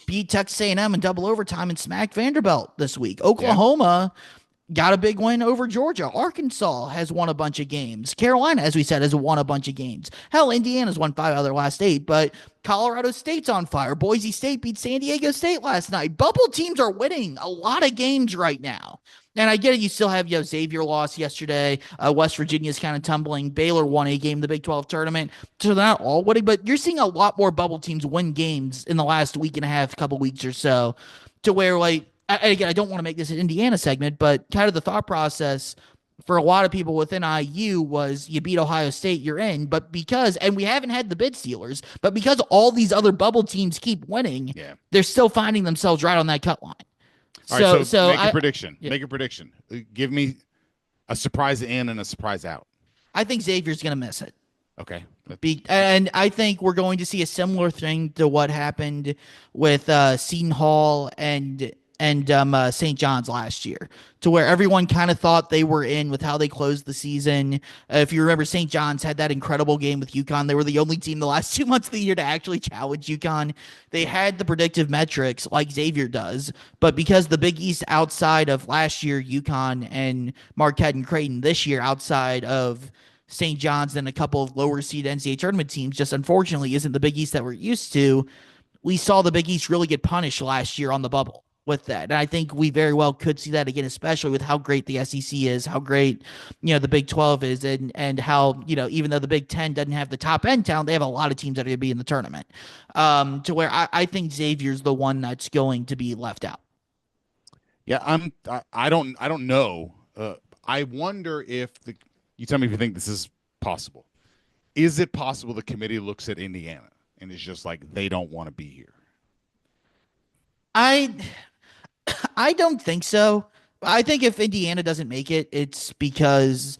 beat Texas A&M in double overtime and smacked Vanderbilt this week. Oklahoma got a big win over Georgia. Arkansas has won a bunch of games. Carolina, as we said, has won a bunch of games. Hell, Indiana's won 5 out of their last 8, but Colorado State's on fire. Boise State beat San Diego State last night. Bubble teams are winning a lot of games right now. And I get it. You still have Xavier lost yesterday. West Virginia's kind of tumbling. Baylor won a game in the Big 12 tournament. So they're not all winning, but you're seeing a lot more bubble teams win games in the last week and a half, couple weeks or so, to where, like, again, I don't want to make this an Indiana segment, but kind of the thought process for a lot of people within IU was you beat Ohio State, you're in. But and we haven't had the bid stealers, but because all these other bubble teams keep winning, they're still finding themselves right on that cut line. All right, so make a prediction. Yeah. Make a prediction. Give me a surprise in and a surprise out. I think Xavier's going to miss it. Okay. And I think we're going to see a similar thing to what happened with Seton Hall and St. John's last year, to where everyone kind of thought they were in with how they closed the season. If you remember, St. John's had that incredible game with UConn. They were the only team the last 2 months of the year to actually challenge UConn. They had the predictive metrics like Xavier does, but because the Big East outside of last year, UConn and Marquette and Creighton, this year outside of St. John's and a couple of lower seed NCAA tournament teams, just unfortunately isn't the Big East that we're used to. We saw the Big East really get punished last year on the bubble with that. And I think we very well could see that again, especially with how great the SEC is, how great, the Big 12 is, and how, even though the Big 10 doesn't have the top end talent, they have a lot of teams that are going to be in the tournament. To where I think Xavier's the one that's going to be left out. Yeah, I don't know. I wonder if you tell me if you think this is possible. Is it possible the committee looks at Indiana and is just like, they don't want to be here? I don't think so. I think if Indiana doesn't make it, it's because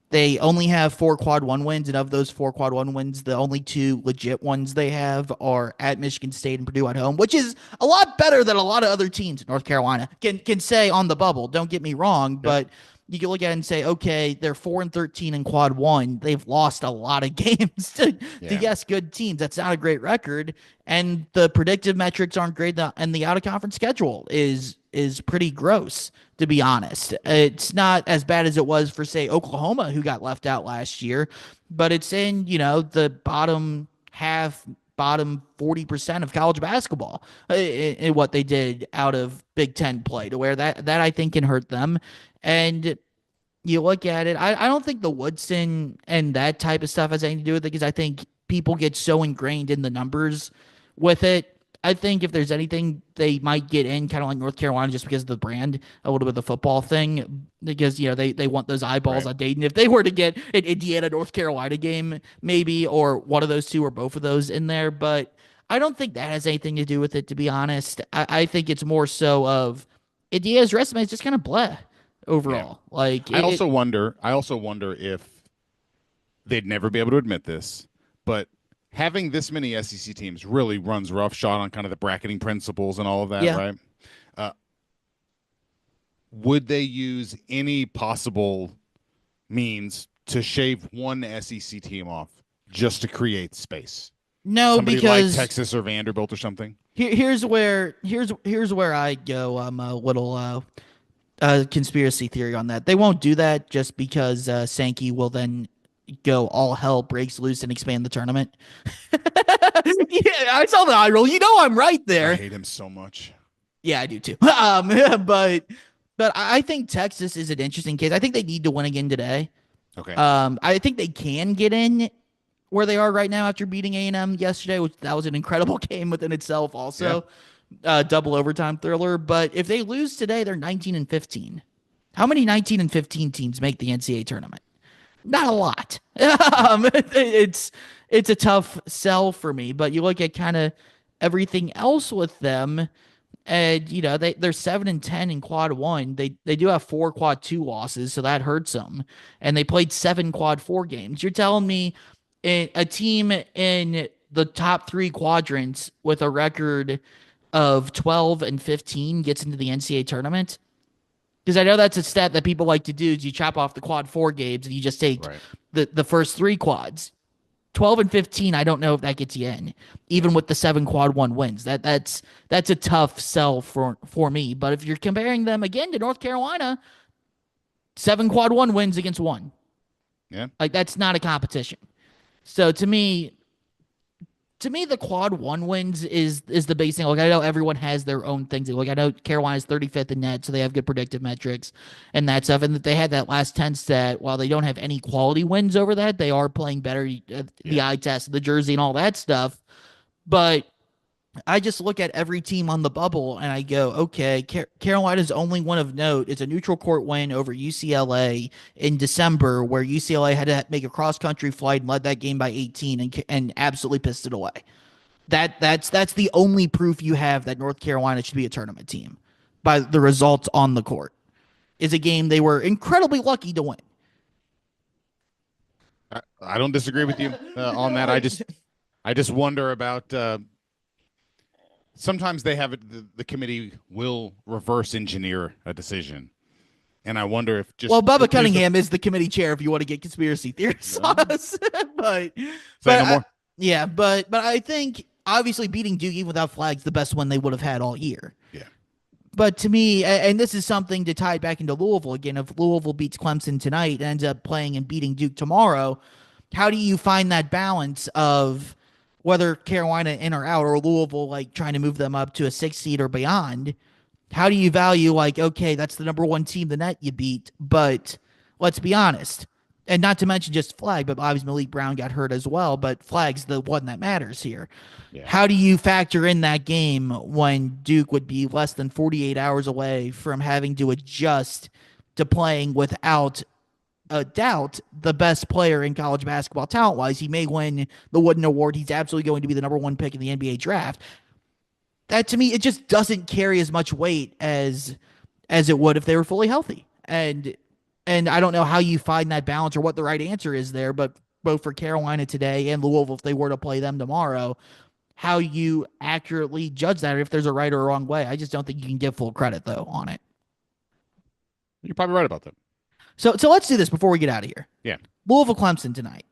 they only have 4 quad 1 wins, and of those 4 quad 1 wins, the only 2 legit ones they have are at Michigan State and Purdue at home, which is a lot better than a lot of other teams in North Carolina can say on the bubble. Don't get me wrong, but you can look at it and say, okay, they're 4-13 in quad 1. They've lost a lot of games to yes, good teams. That's not a great record, and the predictive metrics aren't great, and the out-of-conference schedule is pretty gross, to be honest. It's not as bad as it was for, say, Oklahoma, who got left out last year, but it's in, the bottom 40% of college basketball in what they did out of Big Ten play, to where that I think can hurt them. And you look at it, I don't think the Woodson and that type of stuff has anything to do with it, because I think people get so ingrained in the numbers with it. I think if there's anything, they might get in kind of like North Carolina just because of the brand, a little bit of the football thing, because, they want those eyeballs on Dayton. If they were to get an Indiana North Carolina game, maybe, or one of those two or both of those in there, but I don't think that has anything to do with it, to be honest. I think it's more so of Indiana's resume is just kind of bleh overall. Yeah. Like, I also wonder if they'd never be able to admit this, but having this many SEC teams really runs roughshod on kind of the bracketing principles and all of that, right? Would they use any possible means to shave one SEC team off just to create space? No, somebody because like Texas or Vanderbilt or something. Here's where I go. I'm a little conspiracy theory on that. They won't do that just because Sankey will then go all hell breaks loose and expand the tournament. I saw the eye roll. I'm right there. I hate him so much. Yeah, I do too. But I think Texas is an interesting case. I think they need to win again today. Okay. I think they can get in where they are right now after beating A&M yesterday, which that was an incredible game within itself also. double overtime thriller. But if they lose today, they're 19-15. How many 19-15 teams make the NCAA tournament? Not a lot. It's a tough sell for me. But you look at kind of everything else with them, and they're 7-10 in quad one. They do have 4 quad two losses, so that hurts them. And they played 7 quad four games. You're telling me a team in the top 3 quadrants with a record of 12-15 gets into the NCAA tournament? Because I know that's a stat that people like to do. Is you chop off the quad 4 games and you just take the first 3 quads. 12-15, I don't know if that gets you in, even with the 7 quad 1 wins. That's a tough sell for me. But if you're comparing them again to North Carolina, 7 quad 1 wins against 1. Yeah. Like, that's not a competition. So to me, the quad 1 wins is the base thing. Like, I know everyone has their own things. Like, I know Carolina's 35th in net, so they have good predictive metrics and that stuff. And that they had that last 10 stat. While they don't have any quality wins over that, they are playing better. The eye test, the jersey, and all that stuff. But I just look at every team on the bubble and I go, okay, Carolina's only one of note is a neutral court win over UCLA in December, where UCLA had to make a cross-country flight and led that game by 18 and absolutely pissed it away. That's the only proof you have that North Carolina should be a tournament team by the results on the court. Is a game they were incredibly lucky to win. I don't disagree with you on that. I just wonder about. Sometimes they have the committee will reverse engineer a decision, and I wonder if just Bubba Cunningham is the committee chair if you want to get conspiracy theories on us, but no more. But I think obviously beating Duke even without flags the best one they would have had all year. Yeah. But to me, and this is something to tie it back into Louisville again, if Louisville beats Clemson tonight and ends up playing and beating Duke tomorrow, how do you find that balance of whether Carolina in or out, or Louisville like trying to move them up to a 6 seed or beyond? How do you value, like, okay, that's the number 1 team, the net you beat, but let's be honest, and not to mention just flag, but obviously Malik Brown got hurt as well, but flag's the one that matters here. Yeah. How do you factor in that game when Duke would be less than 48 hours away from having to adjust to playing without a doubt the best player in college basketball talent-wise? He may win the Wooden Award. He's absolutely going to be the number 1 pick in the NBA draft. That, to me, it just doesn't carry as much weight as it would if they were fully healthy. And I don't know how you find that balance or what the right answer is there, but both for Carolina today and Louisville, if they were to play them tomorrow, how you accurately judge that, or if there's a right or a wrong way. I just don't think you can give full credit, though, on it. You're probably right about that. So let's do this before we get out of here. Yeah. Louisville Clemson tonight.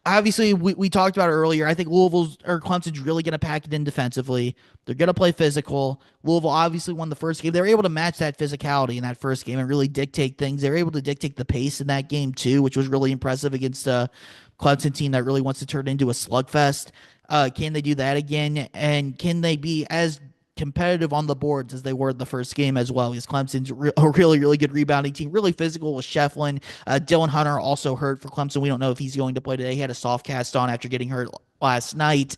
Obviously, we talked about it earlier. I think Clemson's really going to pack it in defensively. They're going to play physical. Louisville obviously won the first game. They were able to match that physicality in that first game and really dictate things. They were able to dictate the pace in that game too, which was really impressive against a Clemson team that really wants to turn it into a slugfest. Can they do that again? And can they be as competitive on the boards as they were in the first game as well? Because Clemson's a really, really good rebounding team, really physical with Shefflin. Dylan Hunter also hurt for Clemson. We don't know if he's going to play today. He had a soft cast on after getting hurt last night.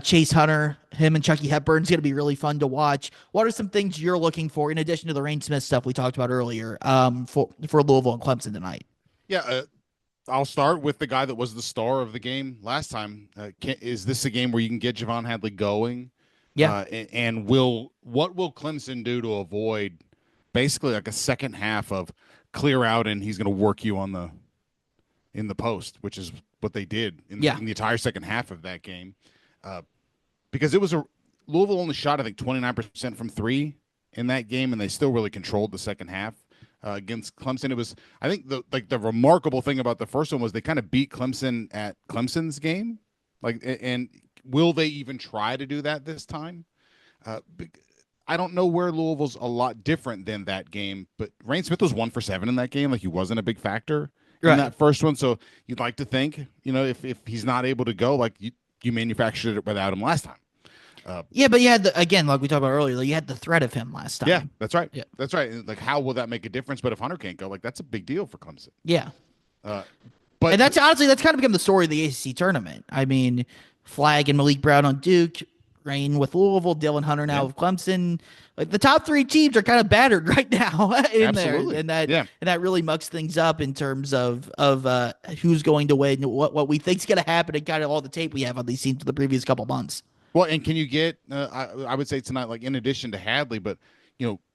Chase Hunter, him and Chucky Hepburn is going to be really fun to watch. What are some things you're looking for in addition to the Reyne Smith stuff we talked about earlier for Louisville and Clemson tonight? Yeah, I'll start with the guy that was the star of the game last time. Is this a game where you can get Javon Hadley going? Yeah. And what will Clemson do to avoid basically like a second half of clear out and he's going to work you in the post, which is what they did in the entire second half of that game. Because Louisville only shot, I think, 29% from 3 in that game, and they still really controlled the second half against Clemson. It was, I think, the remarkable thing about the first one was they kind of beat Clemson at Clemson's game, and will they even try to do that this time? I don't know where Louisville's a lot different than that game, but Reyne Smith was 1 for 7 in that game. Like, he wasn't a big factor in that first one. So you'd like to think, if he's not able to go, like you manufactured it without him last time. But you had again, like we talked about earlier, you had the threat of him last time. Yeah, that's right. Yeah. That's right. Like, how will that make a difference? But if Hunter can't go, like, that's a big deal for Clemson. Yeah. But and that's honestly, that's kind of become the story of the ACC tournament. I mean, Flag and Malik Brown on Duke, Reyne with Louisville, Dylan Hunter now Yeah. with Clemson. Like the top three teams are kind of battered right now in Absolutely. there, Yeah. and that really mucks things up in terms of who's going to win, what we think's going to happen, and kind of all the tape we have on these teams for the previous couple months. Well, and can you get? I would say tonight, like in addition to Hadley, but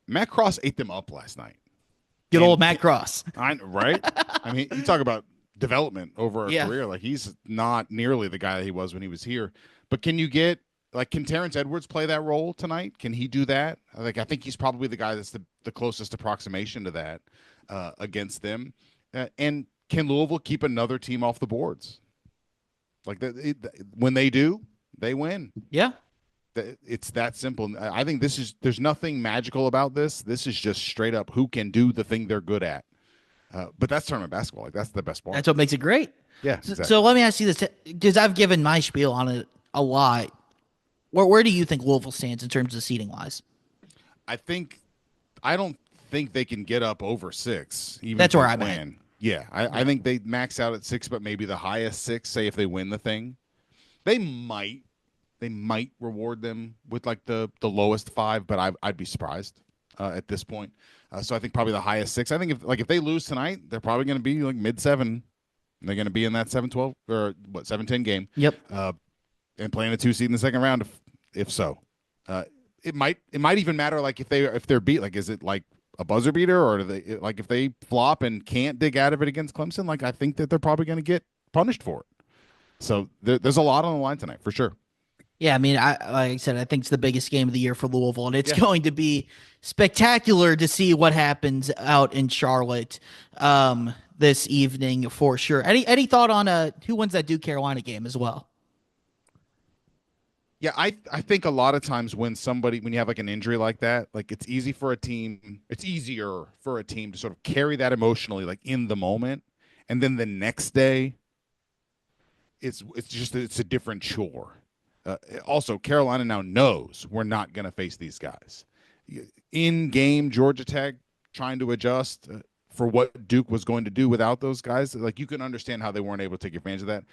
Matt Cross ate them up last night. Good old Matt Cross. Right? I mean, you talk about development over a Yeah. career. Like he's not nearly the guy he was when he was here. But can you get can Terrence Edwards play that role tonight? Can he do that? I think he's probably the guy that's the closest approximation to that against them. And can Louisville keep another team off the boards? Like when they do, they win. Yeah. It's that simple. I think there's nothing magical about this. This is just straight up who can do the thing they're good at. But that's tournament basketball. Like that's the best part. That's what makes it great. Yeah. Exactly. So let me ask you this, because I've given my spiel on it a lot. Where do you think Louisville stands in terms of seeding wise? I don't think they can get up over 6. Even That's if where they I'm at. win. Yeah, I think they max out at 6, but maybe the highest 6. Say if they win the thing, they might reward them with like the lowest 5, but I'd be surprised at this point. So I think probably the highest 6. I think if they lose tonight, they're probably going to be like mid-7. They're going to be in that 7-12 or 7-10 game. Yep. And playing a 2 seed in the second round, if so. It might even matter like if they're beat, like is it like a buzzer beater, or do they like if they flop and can't dig out of it against Clemson? Like I think that they're probably going to get punished for it. So there's a lot on the line tonight for sure. Yeah, I mean, like I said, I think it's the biggest game of the year for Louisville, and it's going to be spectacular to see what happens out in Charlotte this evening for sure. Any thought on who wins that Duke Carolina game as well? Yeah, I think a lot of times when you have like an injury like that, like it's easier for a team to sort of carry that emotionally, like in the moment, and then the next day, it's a different chore. Also, Carolina now knows we're not going to face these guys. In game, Georgia Tech trying to adjust for what Duke was going to do without those guys. Like you can understand how they weren't able to take advantage of that.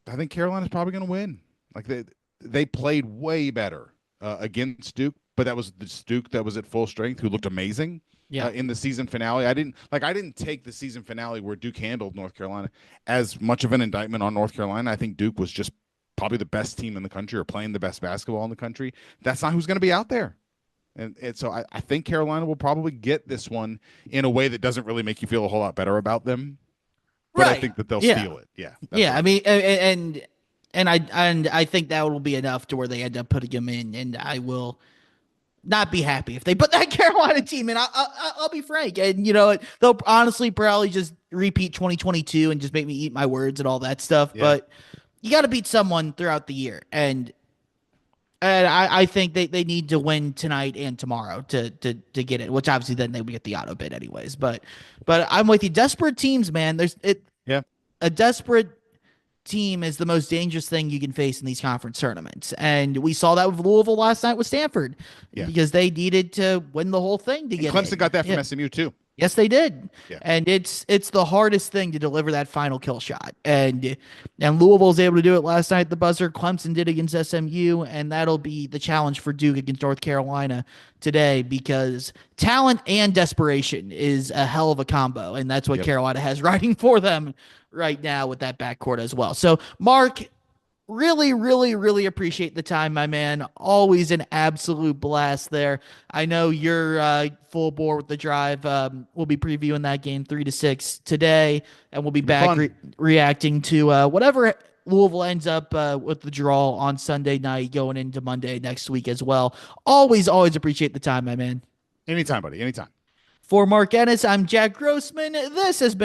I think Carolina's probably going to win. Like they played way better against Duke, but that was the Duke that was at full strength, who looked amazing in the season finale. I didn't take the season finale where Duke handled North Carolina as much of an indictment on North Carolina. I think Duke was just probably the best team in the country, or playing the best basketball in the country. That's not who's going to be out there. And so I think Carolina will probably get this one in a way that doesn't really make you feel a whole lot better about them. But I think that they'll steal it. Yeah. Yeah. I mean, and I think that will be enough to where they end up putting him in, and I will not be happy if they put that Carolina team in. I'll be frank, and they'll honestly probably just repeat 2022 and just make me eat my words and all that stuff. Yeah. But you got to beat someone throughout the year, and I think they need to win tonight and tomorrow to get it. Which obviously then they would get the auto bid anyways. But I'm with you. Desperate teams, man. A desperate team is the most dangerous thing you can face in these conference tournaments, and we saw that with Louisville last night with Stanford, because they needed to win the whole thing to get Clemson got that from SMU too. Yes, they did. Yeah. And it's the hardest thing to deliver that final kill shot. And Louisville was able to do it last night at the buzzer. Clemson did against SMU, and that'll be the challenge for Duke against North Carolina today, because talent and desperation is a hell of a combo, and that's what Carolina has riding for them right now with that backcourt as well. So, Mark, really, really, really appreciate the time, my man. Always an absolute blast there. I know you're full bore with the drive. We'll be previewing that game 3-6 today, and we'll be back reacting to whatever Louisville ends up with the draw on Sunday night going into Monday next week as well. Always appreciate the time, my man. Anytime, buddy. Anytime. For Mark Ennis, I'm Jack Grossman. This has been